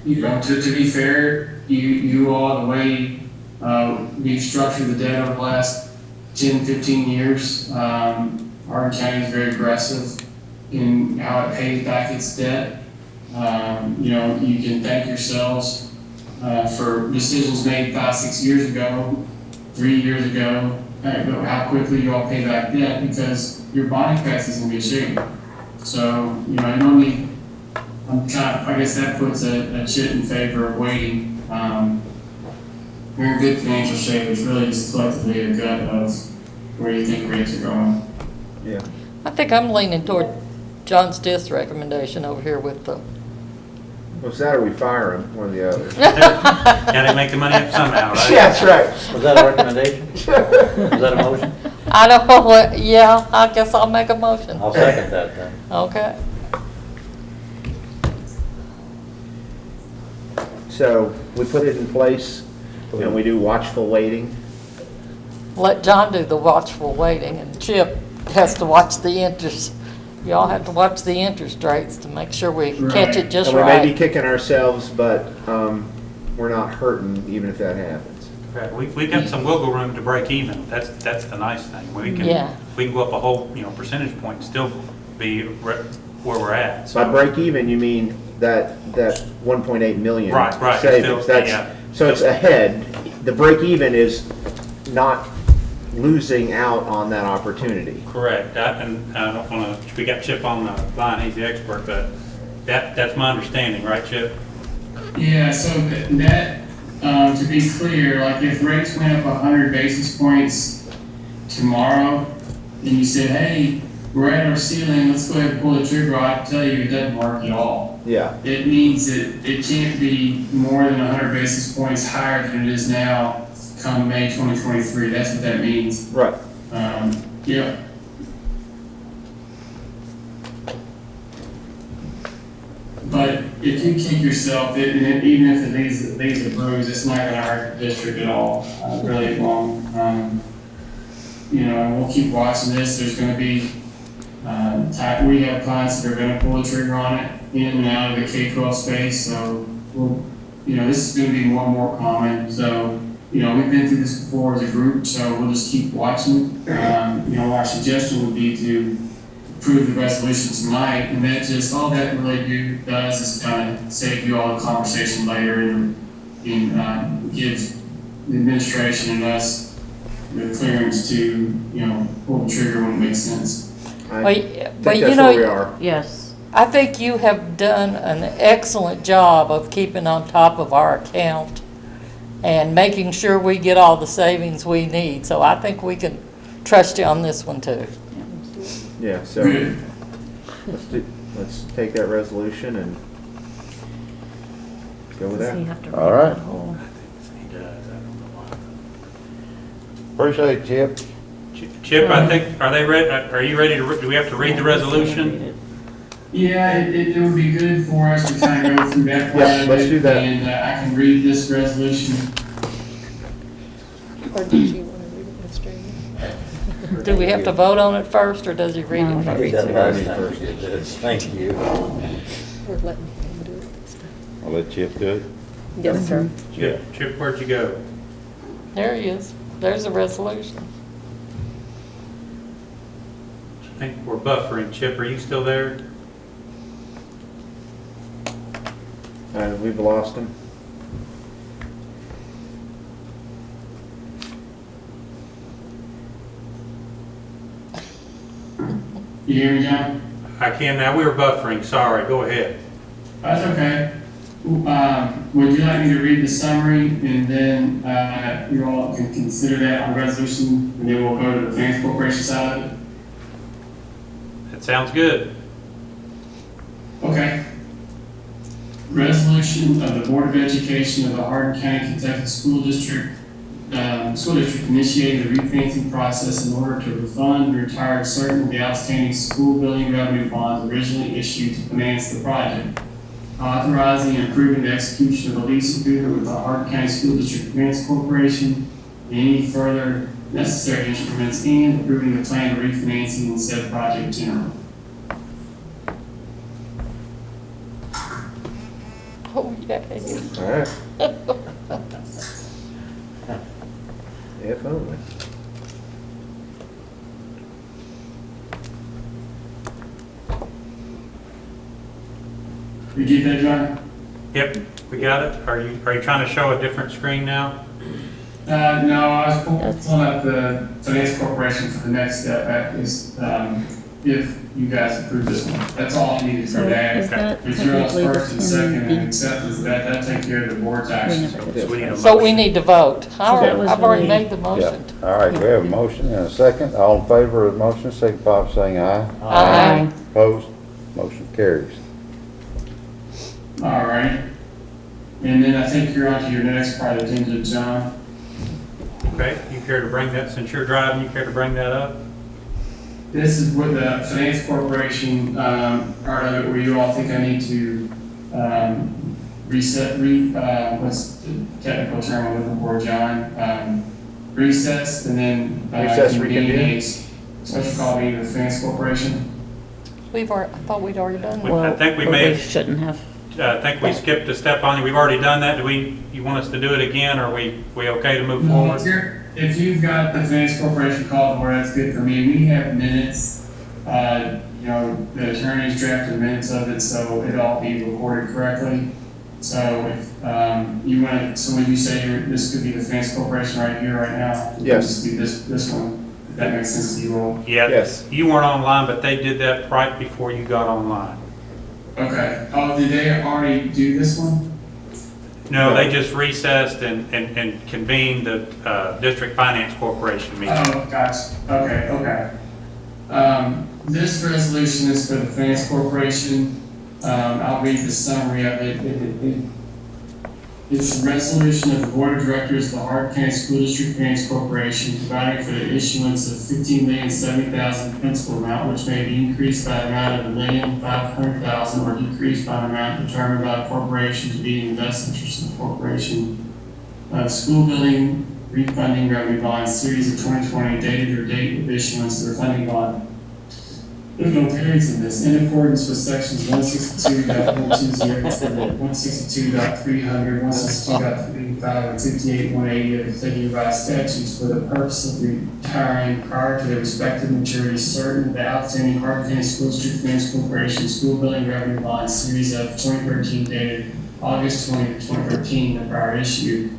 You know, to be fair, you all, the way we've structured the debt over the last 10, 15 years, Hardin County is very aggressive in how it pays back its debt. You know, you can thank yourselves for decisions made 5-6 years ago, 3 years ago, about how quickly you all pay back debt, because your bonding capacity is in good shape. So, you know, I normally, I guess that puts a chit in favor of waiting. You're in good financial shape. It's really just collectively a gut of where you think rates are going. Yeah. I think I'm leaning toward John Stith's recommendation over here with the, What's that, or we fire him, one or the other? Gotta make the money up somehow, right? Yeah, that's right. Was that a recommendation? Was that a motion? I don't know what, yeah, I guess I'll make a motion. I'll second that then. Okay. So we put it in place and we do watchful waiting. Let John do the watchful waiting, and Chip has to watch the interest. Y'all have to watch the interest rates to make sure we catch it just And we may be right. kicking ourselves, but we're not hurting even if that happens. Right. We've got some wiggle room to break even. That's the nice thing. We Yeah. can go up a whole, percentage point and still be where we're at. By break even, you mean that 1.8 million Right, savings. Still, yeah. So it's ahead. The break even is not losing out on that opportunity. Correct. And I don't want to, we got Chip on the line, he's the expert, but that's my understanding, right, Chip? Yeah, so that to be clear, like if rates went up 100 basis points tomorrow, and you said, hey, we're at our ceiling, let's go ahead and pull the trigger, I can tell you it doesn't work at all. Yeah. It means that it can't be more than 100 basis points higher than it is now come May 2023. That's what that means. Right. Yeah. But if you kick yourself, even if it leaves a bruise, it's not going to hurt the district at all. Really, it won't. And we'll keep watching this. There's going to be we have clients that are going to pull the trigger on it in and out of the K-12 space. So this is going to be more and more common. So we've been through this before as a group. So we'll just keep watching. Our suggestion would be to approve the resolution tonight, and that just all that really does is kind of save you all the conversation later and gives the administration and us the clearance to pull the trigger when it makes sense. But that's where we are. Yes. I think you have done an excellent job of keeping on top of our account and making sure we get all the savings we need. So I think we can trust you on this one too. Yeah, so let's take that resolution and go with that. All right. Appreciate it, Chip. Chip, I think, are you ready to, do we have to read the resolution? Yeah, it would be good for us to kind of go through that part Yeah, of let's it, do that. and I can read this resolution. Or did you want to read it, Ms. Jamie? Do we have to vote on it first, or does he read No. it first? We done last time we did this. Thank you. Or letting him do it this time? I'll let Chip do it. Yes, sir. Chip, where'd you go? There he is. There's a resolution. I think we're buffering. Chip, are you still there? We've lost him. You hear me, John? I can now. We were buffering. Sorry. Go ahead. That's okay. Would you like me to read the summary, and then you all can consider that on resolution, and then we'll go to the Finance Corporation side of it? That sounds good. Okay. Resolution of the Board of Education of the Hardin County, Kentucky School District initiating the refinancing process in order to refund and retire certain of the outstanding school building revenue bonds originally issued to finance the project. Authorizing and approving the execution of a lease agreement with the Hardin County School District Finance Corporation, and any further necessary instruments, and approving the plan of refinancing in said project general. Oh, yeah. All right. If only. You get that, John? Yep, we got it. Are you trying to show a different screen now? No, I was pulling up the Finance Corporation for the next step. That is, if you guys approve this one. That's all I needed for So that. is that If you're on technically the first and second and 10B? acceptance of that, that takes care of the board's actions. never So did. we need a So we motion. need to vote. All right, that was I've already really- made the motion. All right, we have a motion and a second. All in favor of the motion, signify by saying aye. Aye. Opposed? Motion carries. All right. And then I think you're on to your next part of the agenda, John. Okay, you care to bring that, since you're driving, you care to bring that up? This is what the Finance Corporation, part of it, where you all think I need to, what's the technical term I'm looking for, John? Recess, and then. Recess, convene reconvene? a special call meeting of the Finance Corporation. I thought we'd already done that. I think we But may have, shouldn't have. I think we skipped a step on it. We've already done that. You want us to do it again, or are we okay to move forward? If you've got the Finance Corporation call to order, that's good for me. We have minutes, the attorneys drafted minutes of it, so it'll all be recorded correctly. So if, you want to, so when you say this could be the Finance Corporation right here, right now? Yes. This could be this one, if that makes sense to you all. Yeah. Yes. You weren't online, but they did that right before you got online. Okay. Oh, did they already do this one? No, they just recessed and convened the District Finance Corporation meeting. Oh, gotcha. Okay. This resolution is for the Finance Corporation. I'll read the summary of it. It's a resolution of the Board of Directors of the Hardin County School District Finance Corporation providing for the issuance of $15,070,000 principal amount, which may be increased by an amount of $1,500,000 or decreased by an amount determined by the corporation to be in the best interest of the corporation. School building refunding revenue bond series of 2020 dated or date of issuance of the refunding bond. There's no periods in this. In accordance with sections 162.120, 162.300, 162.385, and 58.180 of the Kentucky Revised Statutes for the purpose of retiring prior to their respective maturity certain of the outstanding Hardin County School District Finance Corporation school building revenue bond series of 2013 dated August 20, 2013, the prior issue,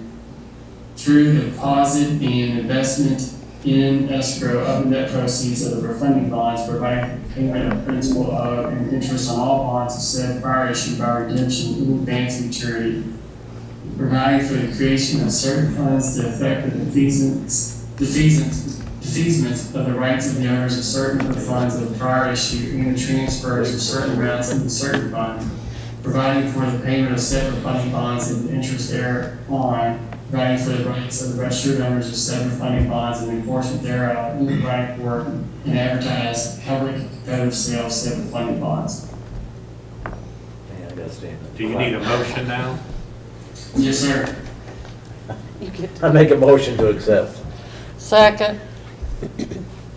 through the deposit and investment in escrow of the net proceeds of the refunding bonds, providing for payment of principal of and interest on all bonds of said prior issue by redemption in advance of maturity, providing for the creation of certain funds to effect the defeasance of the rights of the owners of certain of the funds of the prior issue and the transfers of certain amounts into certain funds, providing for the payment of said refunding bonds and the interest thereon, providing for the rights of the registered owners of said refunding bonds and enforcement thereof, and providing for an advertised public competitive sale of said refunding bonds. Do you need a motion now? Yes, sir. You get to- I make a motion to accept. Second.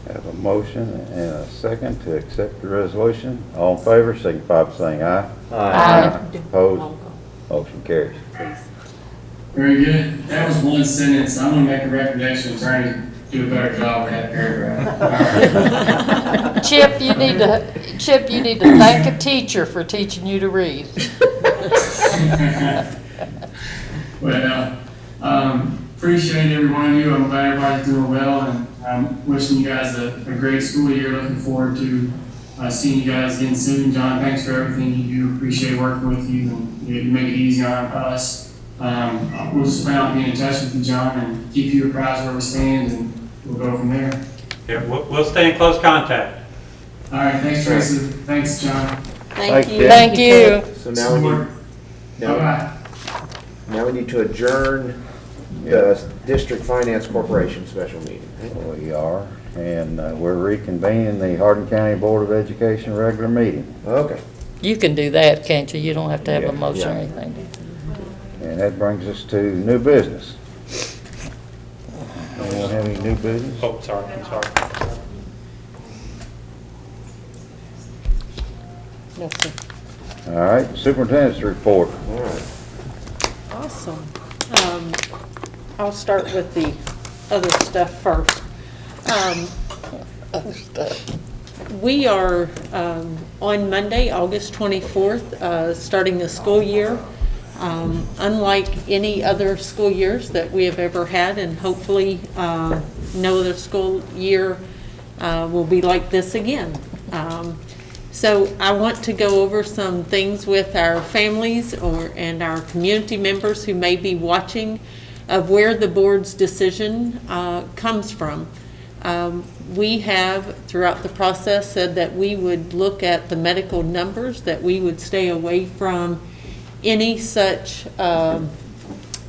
Have a motion and a second to accept the resolution. All in favor, signify by saying aye. Aye. Opposed? Motion carries. Very good. That was one sentence. I'm gonna make a recommendation, attorney, do a better job with that paragraph. Chip, you need to thank a teacher for teaching you to read. Well, appreciate every one of you. I'm glad everybody's doing well, and I'm wishing you guys a great school year. Looking forward to seeing you guys again soon. John, thanks for everything you do. Appreciate working with you, and you make it easy on us. We'll just plan on being in touch with you, John, and keep you apprised where we stand, and we'll go from there. Yeah, we'll stay in close contact. All right, thanks, Tracy. Thanks, John. Thank you. Thank you. So now we need, Bye-bye. now we need to adjourn the District Finance Corporation special meeting. We are, and we're reconvening the Hardin County Board of Education regular meeting. Okay. You can do that, can't you? You don't have to have a Yeah. motion or Yeah. anything. And that brings us to new business. Anyone have any new business? Oh, sorry, I'm sorry. No, sir. All right, superintendent's report. All right. Awesome. I'll start with the other stuff first. Other stuff. We are, on Monday, August 24th, starting the school year. Unlike any other school years that we have ever had, and hopefully no other school year will be like this again. So I want to go over some things with our families and our community members who may be watching of where the board's decision comes from. We have, throughout the process, said that we would look at the medical numbers, that we would stay away from any such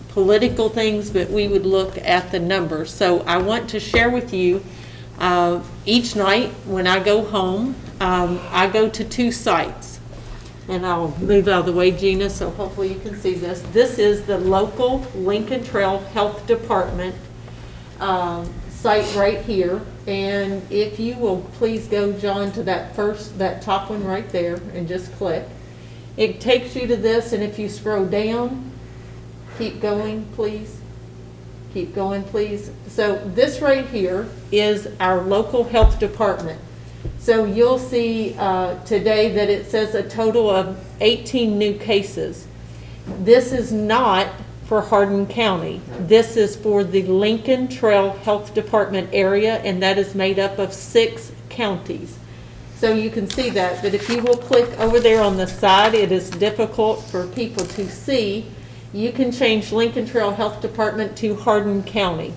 political things, but we would look at the numbers. So I want to share with you, each night when I go home, I go to 2 sites. And I'll move out of the way, Gina, so hopefully you can see this. This is the local Lincoln Trail Health Department site right here. And if you will please go, John, to that top one right there and just click. It takes you to this, and if you scroll down, keep going, please. Keep going, please. So this right here is our local health department. So you'll see today that it says a total of 18 new cases. This is not for Hardin County. This is for the Lincoln Trail Health Department area, and that is made up of 6 counties. So you can see that, but if you will click over there on the side, it is difficult for people to see. You can change Lincoln Trail Health Department to Hardin County.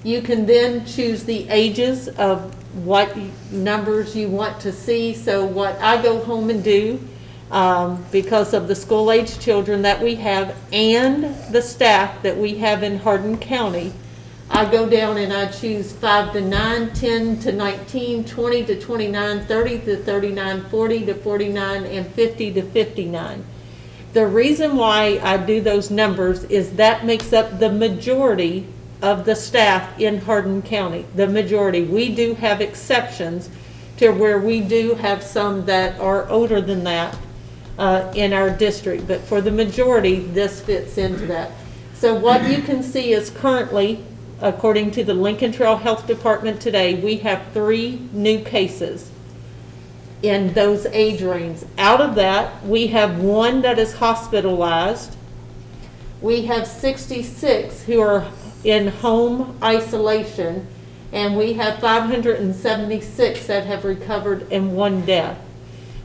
You can then choose the ages of what numbers you want to see. So what I go home and do, because of the school-age children that we have and the staff that we have in Hardin County, I go down and I choose 5 to 9, 10 to 19, 20 to 29, 30 to 39, 40 to 49, and 50 to 59. The reason why I do those numbers is that makes up the majority of the staff in Hardin County. The majority. We do have exceptions to where we do have some that are older than that in our district, but for the majority, this fits into that. So what you can see is currently, according to the Lincoln Trail Health Department today, we have 3 new cases in those age ranges. Out of that, we have 1 that is hospitalized. We have 66 who are in home isolation, and we have 576 that have recovered and 1 death.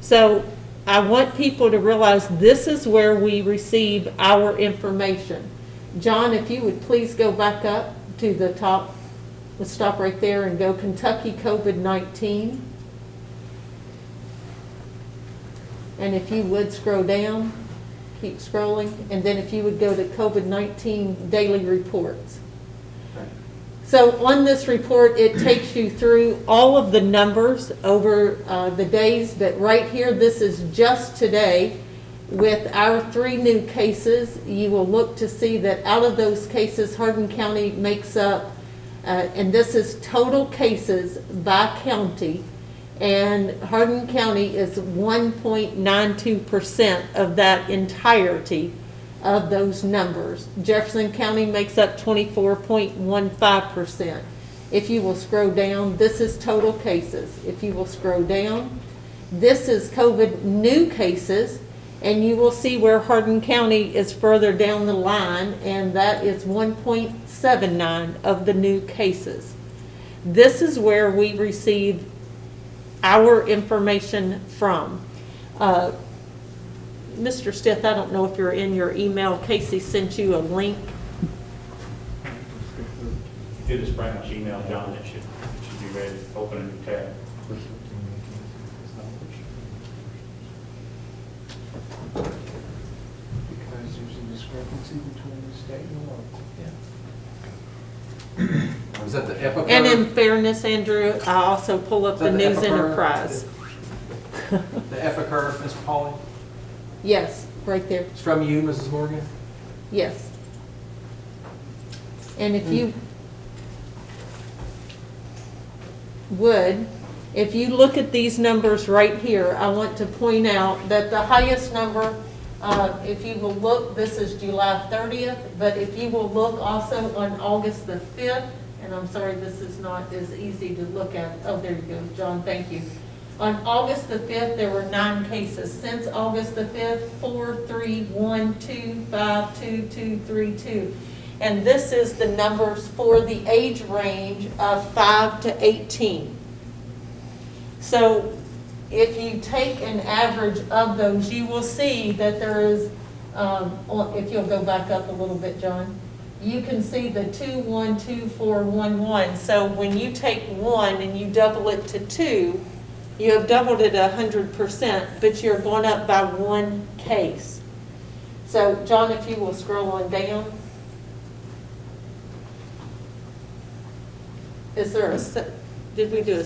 So I want people to realize this is where we receive our information. John, if you would please go back up to the top. Let's stop right there and go Kentucky COVID-19. And if you would scroll down, keep scrolling, and then if you would go to COVID-19 daily reports. So on this report, it takes you through all of the numbers over the days, but right here, this is just today. with our 3 new cases, you will look to see that out of those cases, Hardin County makes up, and this is total cases by county, and Hardin County is 1.92% of that entirety of those numbers. Jefferson County makes up 24.15%. If you will scroll down, this is total cases. If you will scroll down, this is COVID new cases, and you will see where Hardin County is further down the line, and that is 1.79 of the new cases. This is where we receive our information from. Mr. Stith, I don't know if you're in your email. Casey sent you a link. If you just bring up email, John, it should be ready to open a new tab. Because there's a discrepancy between the state and local. Is that the Epicur? And in fairness, Andrew, I also pull up Is the that the News Epicur? Enterprise. The Epicur, Ms. Pauly? Yes, right there. It's from you, Mrs. Morgan? Yes. And if you would, if you look at these numbers right here, I want to point out that the highest number, if you will look, this is July 30th, but if you will look also on August the 5th, and I'm sorry, this is not as easy to look at. Oh, there you go, John, thank you. On August the 5th, there were 9 cases. Since August the 5th, 4, 3, 1, 2, 5, 2, 2, 3, 2. And this is the numbers for the age range of 5 to 18. So if you take an average of those, you will see that there is, if you'll go back up a little bit, John, you can see the 2, 1, 2, 4, 1, 1. So when you take 1 and you double it to 2, you have doubled it 100%, but you're going up by 1 case. So John, if you will scroll on down. Is there a, did we do a?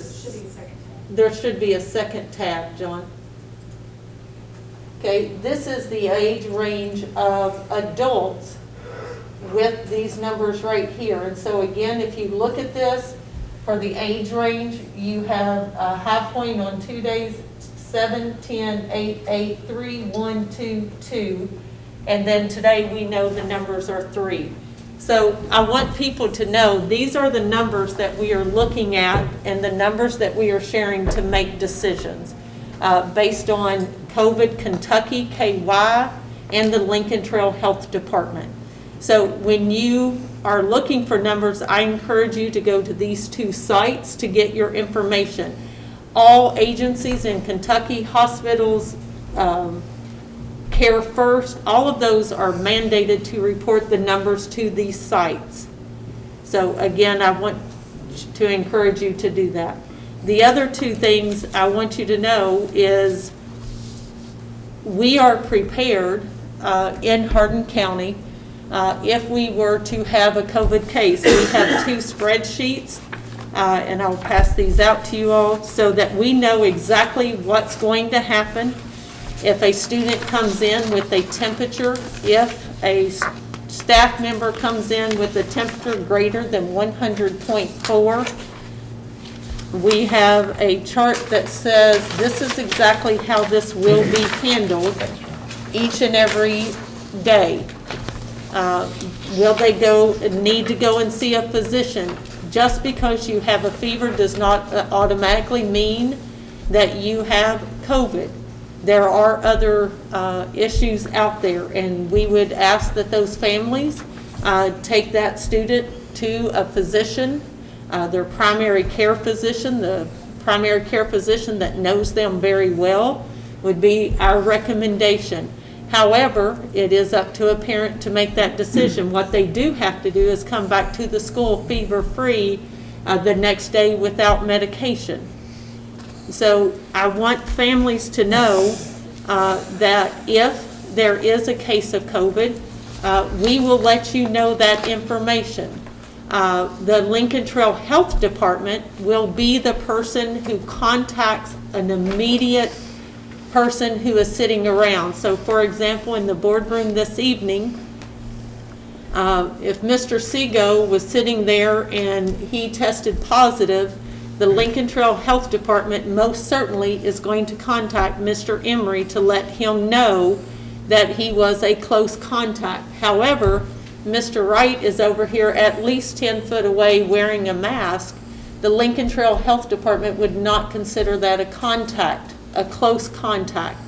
There should be a second tab, John. Okay, this is the age range of adults with these numbers right here. And so again, if you look at this, for the age range, you have a high point on 2 days, 7, 10, 8, 8, 3, 1, 2, 2. And then today we know the numbers are 3. So I want people to know these are the numbers that we are looking at and the numbers that we are sharing to make decisions based on COVID Kentucky KY and the Lincoln Trail Health Department. So when you are looking for numbers, I encourage you to go to these 2 sites to get your information. All agencies in Kentucky, hospitals, Care First, all of those are mandated to report the numbers to these sites. So again, I want to encourage you to do that. The other 2 things I want you to know is we are prepared in Hardin County if we were to have a COVID case. We have 2 spreadsheets, and I'll pass these out to you all so that we know exactly what's going to happen. If a student comes in with a temperature, if a staff member comes in with a temperature greater than 100.4, we have a chart that says this is exactly how this will be handled each and every day. Will they need to go and see a physician? Just because you have a fever does not automatically mean that you have COVID. There are other issues out there, and we would ask that those families take that student to a physician, their primary care physician. The primary care physician that knows them very well would be our recommendation. However, it is up to a parent to make that decision. What they do have to do is come back to the school fever-free the next day without medication. So I want families to know that if there is a case of COVID, we will let you know that information. The Lincoln Trail Health Department will be the person who contacts an immediate person who is sitting around. So for example, in the boardroom this evening, if Mr. Seago was sitting there and he tested positive, the Lincoln Trail Health Department most certainly is going to contact Mr. Emery to let him know that he was a close contact. However, Mr. Wright is over here at least 10 foot away wearing a mask. The Lincoln Trail Health Department would not consider that a contact, a close contact.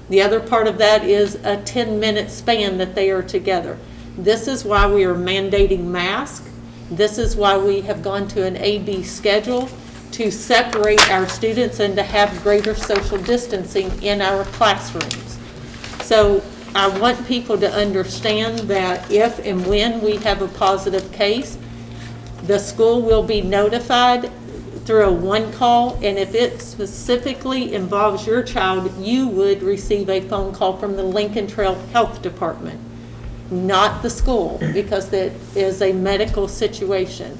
The other part of that is a 10-minute span that they are together. This is why we are mandating masks. This is why we have gone to an A-B schedule to separate our students and to have greater social distancing in our classrooms. So I want people to understand that if and when we have a positive case, the school will be notified through a one call, and if it specifically involves your child, you would receive a phone call from the Lincoln Trail Health Department, not the school, because it is a medical situation.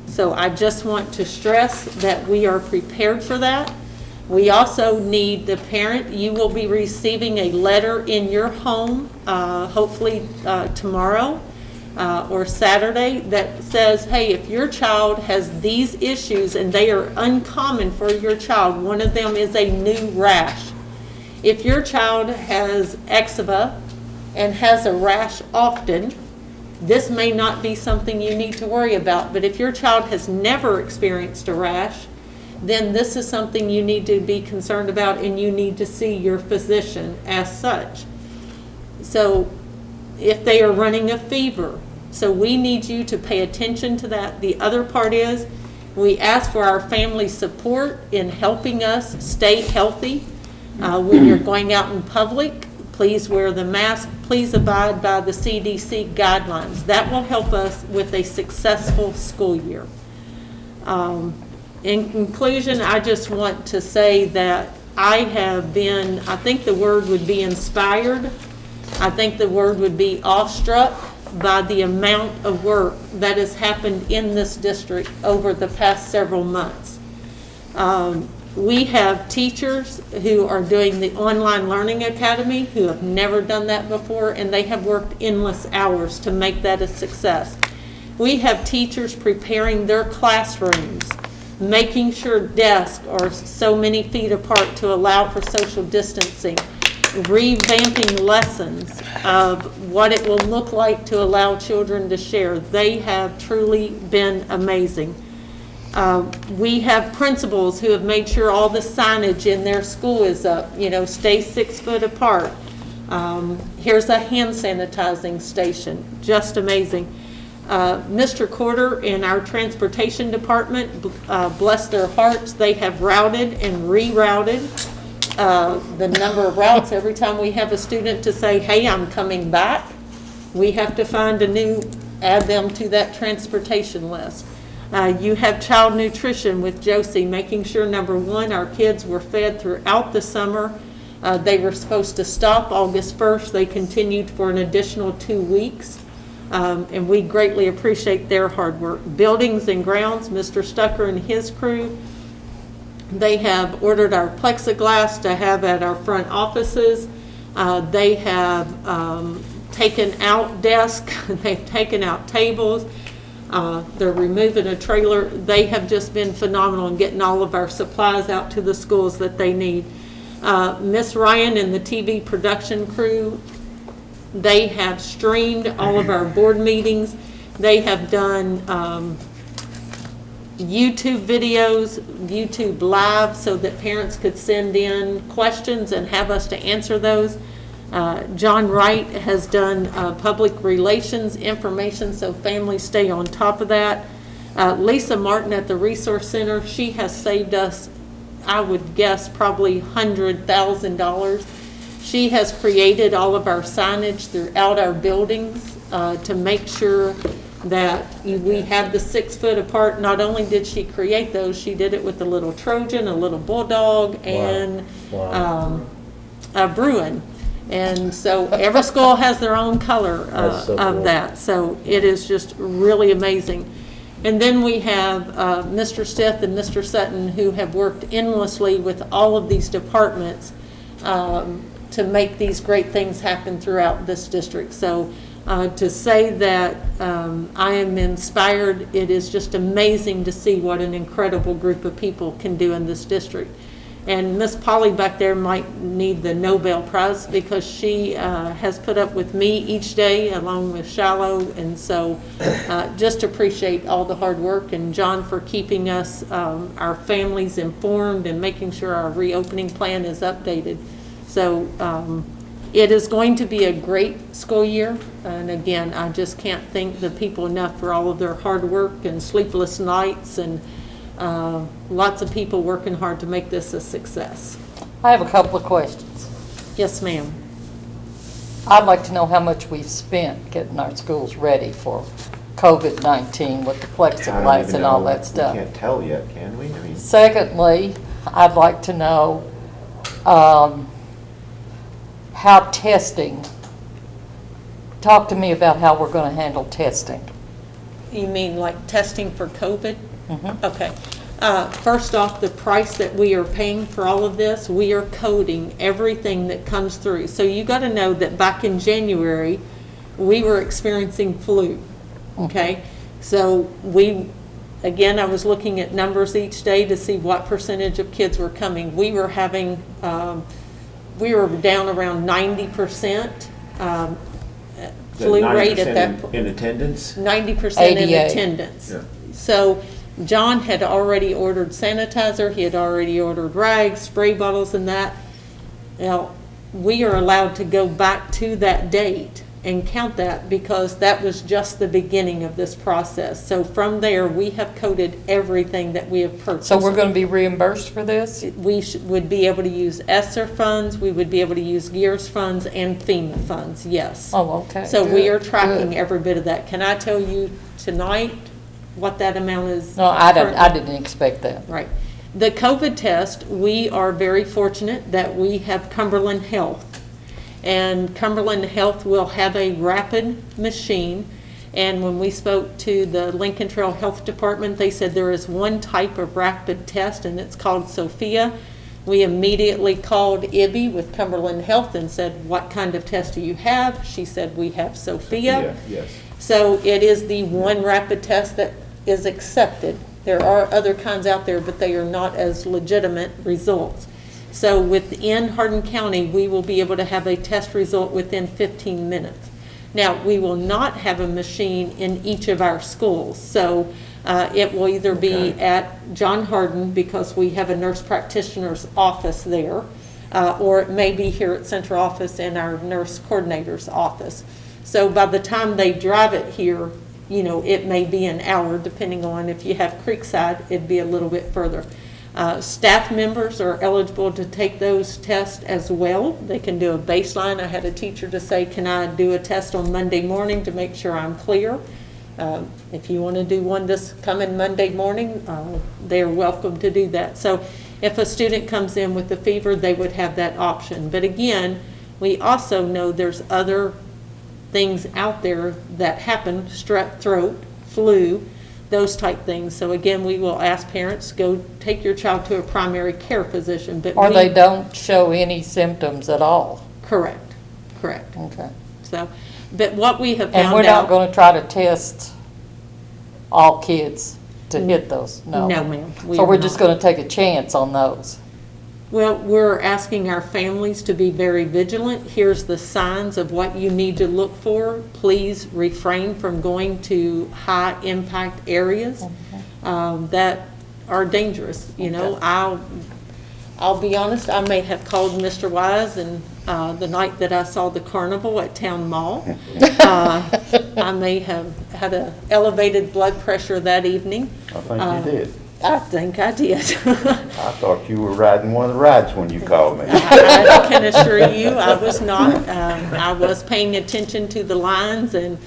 So I just want to stress that we are prepared for that. We also need the parent. You will be receiving a letter in your home, hopefully tomorrow or Saturday, that says, hey, if your child has these issues and they are uncommon for your child, one of them is a new rash. If your child has eczema and has a rash often, this may not be something you need to worry about. But if your child has never experienced a rash, then this is something you need to be concerned about, and you need to see your physician as such. So if they are running a fever, so we need you to pay attention to that. The other part is we ask for our family support in helping us stay healthy. When you're going out in public, please wear the mask. Please abide by the CDC guidelines. That will help us with a successful school year. In conclusion, I just want to say that I have been, I think the word would be inspired. I think the word would be awestruck by the amount of work that has happened in this district over the past several months. We have teachers who are doing the Online Learning Academy who have never done that before, and they have worked endless hours to make that a success. We have teachers preparing their classrooms, making sure desks are so many feet apart to allow for social distancing, revamping lessons of what it will look like to allow children to share. They have truly been amazing. We have principals who have made sure all the signage in their school is up, stay 6 foot apart. Here's a hand sanitizing station, just amazing. Mr. Corder in our transportation department, bless their hearts, they have routed and rerouted the number of routes. Every time we have a student to say, hey, I'm coming back, we have to find add them to that transportation list. You have child nutrition with Josie, making sure, number one, our kids were fed throughout the summer. They were supposed to stop August 1st. They continued for an additional 2 weeks. And we greatly appreciate their hard work. Buildings and grounds, Mr. Stucker and his crew, they have ordered our plexiglass to have at our front offices. They have taken out desks, they've taken out tables, they're removing a trailer. They have just been phenomenal in getting all of our supplies out to the schools that they need. Miss Ryan and the TV production crew, they have streamed all of our board meetings. They have done YouTube videos, YouTube Live, so that parents could send in questions and have us to answer those. John Wright has done public relations information, so families stay on top of that. Lisa Martin at the Resource Center, she has saved us, I would guess, probably $100,000. She has created all of our signage throughout our buildings to make sure that we have the 6 foot apart. Not only did she create those, she did it with a little Trojan, a little Bulldog, and a Bruin. And so every school has their own color of that. So it is just really amazing. And then we have Mr. Stith and Mr. Sutton, who have worked endlessly with all of these departments to make these great things happen throughout this district. So to say that I am inspired, it is just amazing to see what an incredible group of people can do in this district. And Miss Polly back there might need the Nobel Prize because she has put up with me each day along with Shallow. And so just appreciate all the hard work, and John for keeping us, our families informed and making sure our reopening plan is updated. So it is going to be a great school year. And again, I just can't thank the people enough for all of their hard work and sleepless nights, and lots of people working hard to make this a success. I have a couple of questions. Yes, ma'am. I'd like to know how much we've spent getting our schools ready for COVID-19 with the plexiglass and all that stuff. We can't tell yet, can we? I mean, Secondly, I'd like to know how testing, talk to me about how we're going to handle testing. You mean like testing for COVID? Mm-hmm. Okay. First off, the price that we are paying for all of this, we are coding everything that comes through. So you got to know that back in January, we were experiencing flu. Okay. So again, I was looking at numbers each day to see what percentage of kids were coming. We were having, we were down around 90%. Flu rate at that point. In attendance? 90% in 88. attendance. Yeah. So John had already ordered sanitizer, he had already ordered rags, spray bottles and that. Now, we are allowed to go back to that date and count that because that was just the beginning of this process. So from there, we have coded everything that we have purchased. So we're going to be reimbursed for this? We would be able to use ESSER funds, we would be able to use GEARS funds and FEMA funds, yes. Oh, okay. So we are Good, tracking good. every bit of that. Can I tell you tonight what that amount is? No, I currently? didn't expect that. Right. The COVID test, we are very fortunate that we have Cumberland Health. And Cumberland Health will have a rapid machine. And when we spoke to the Lincoln Trail Health Department, they said there is one type of rapid test, and it's called Sophia. We immediately called Ibby with Cumberland Health and said, what kind of test do you have? She said, we have Sophia. Yeah, yes. So it is the one rapid test that is accepted. There are other kinds out there, but they are not as legitimate results. So within Hardin County, we will be able to have a test result within 15 minutes. Now, we will not have a machine in each of our schools. So it will either be at John Hardin because we have a nurse practitioner's office there, or it may be here at central office in our nurse coordinator's office. So by the time they drive it here, you know, it may be an hour, depending on if you have Creekside, it'd be a little bit further. Staff members are eligible to take those tests as well. They can do a baseline. I had a teacher to say, can I do a test on Monday morning to make sure I'm clear? If you want to do one this coming Monday morning, they're welcome to do that. So if a student comes in with a fever, they would have that option. But again, we also know there's other things out there that happen, strep throat, flu, those type things. So again, we will ask parents, go take your child to a primary care physician. But Or they don't show any symptoms at all? Correct, correct. Okay. So, but what we have found out. And we're not going to try to test all kids to hit those? No. No, ma'am. So we're just going to take a chance on those? Well, we're asking our families to be very vigilant. Here's the signs of what you need to look for. Please refrain from going to high impact areas that are dangerous. You know, I'll be honest, I may have called Mr. Wise and the night that I saw the carnival at Town Mall. I may have had an elevated blood pressure that evening. I think you did. I think I did. I thought you were riding one of the rides when you called me. I can assure you I was not. I was paying attention to the lines and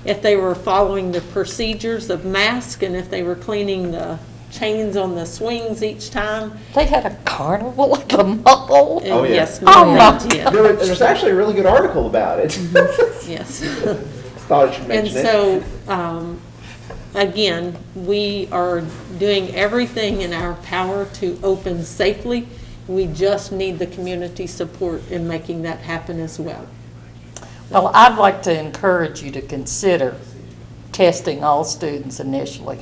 if they were following the procedures of mask and if they were cleaning the chains on the swings each time. They had a carnival at the mall? Oh, yeah. Yes, Oh, ma'am, my they did. There's actually a really good article about it. Yes. Thought I should And mention it. so, again, we are doing everything in our power to open safely. We just need the community support in making that happen as well. Well, I'd like to encourage you to consider testing all students initially.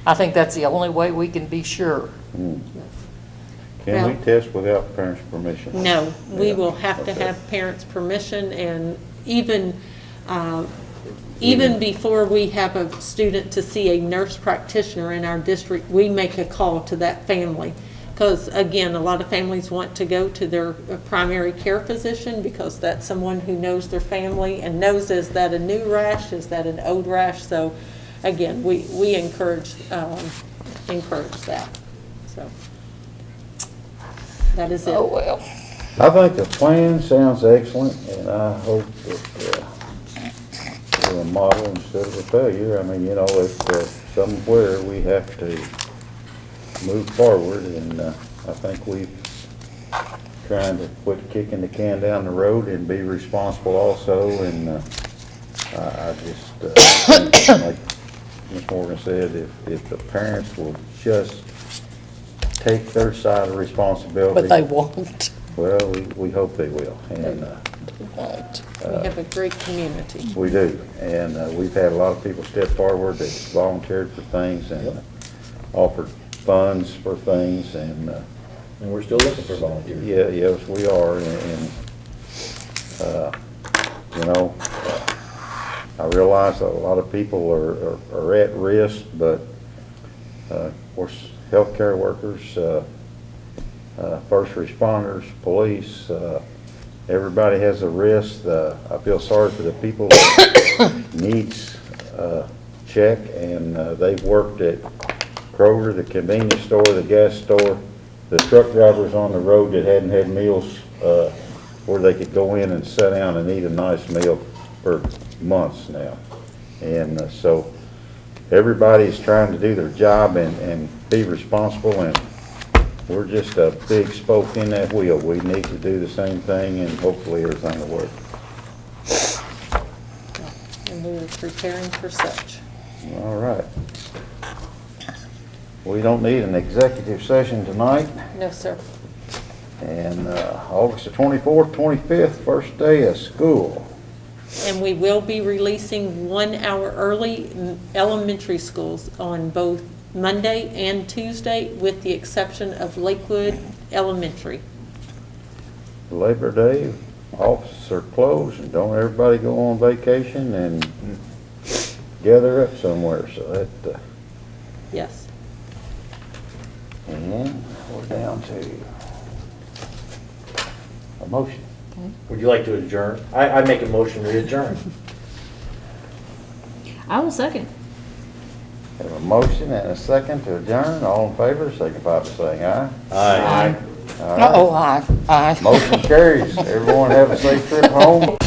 I think that's the only way we can be sure. Can we Well- test without parents' permission? No, we Yeah, will have to okay. have parents' permission, and even before we have a student to see a nurse practitioner in our district, we make a call to that family. Because again, a lot of families want to go to their primary care physician because that's someone who knows their family and knows, is that a new rash, is that an old rash? So again, we encourage that. So that is it. Oh, well. I think the plan sounds excellent, and I hope that we're a model instead of a failure. I mean, you know, if somewhere we have to move forward, and I think we've trying to quit kicking the can down the road and be responsible also, and I just, like Ms. Morgan said, if the parents will just take their side of responsibility. But they won't. Well, we hope they will, and Won't. We have a great community. we do. And we've had a lot of people step forward that volunteered for things and offered funds for things, and And we're still looking for volunteers. yes, we are, and you know, I realize that a lot of people are at risk, but of course, healthcare workers, first responders, police, everybody has a risk. I feel sorry for the people that needs check, and they've worked at Kroger, the convenience store, the gas store, the truck drivers on the road that hadn't had meals where they could go in and sit down and eat a nice meal for months now. And so everybody's trying to do their job and be responsible, and we're just a big spoke in that wheel. We need to do the same thing, and hopefully everything will work. And we're preparing for such. All right. We don't need an executive session tonight. No, sir. And August the 24th, 25th, first day of school. And we will be releasing 1 hour early in elementary schools on both Monday and Tuesday, with the exception of Lakewood Elementary. Labor Day, offices are closed, and don't everybody go on vacation and gather up somewhere, so that, Yes. and we're down to a motion. Would you like to adjourn? I make a motion to adjourn. I will second. Have a motion and a second to adjourn. All in favor, signify by saying aye. Aye. All right. Oh, aye. Motion carries. Everyone have a safe trip home.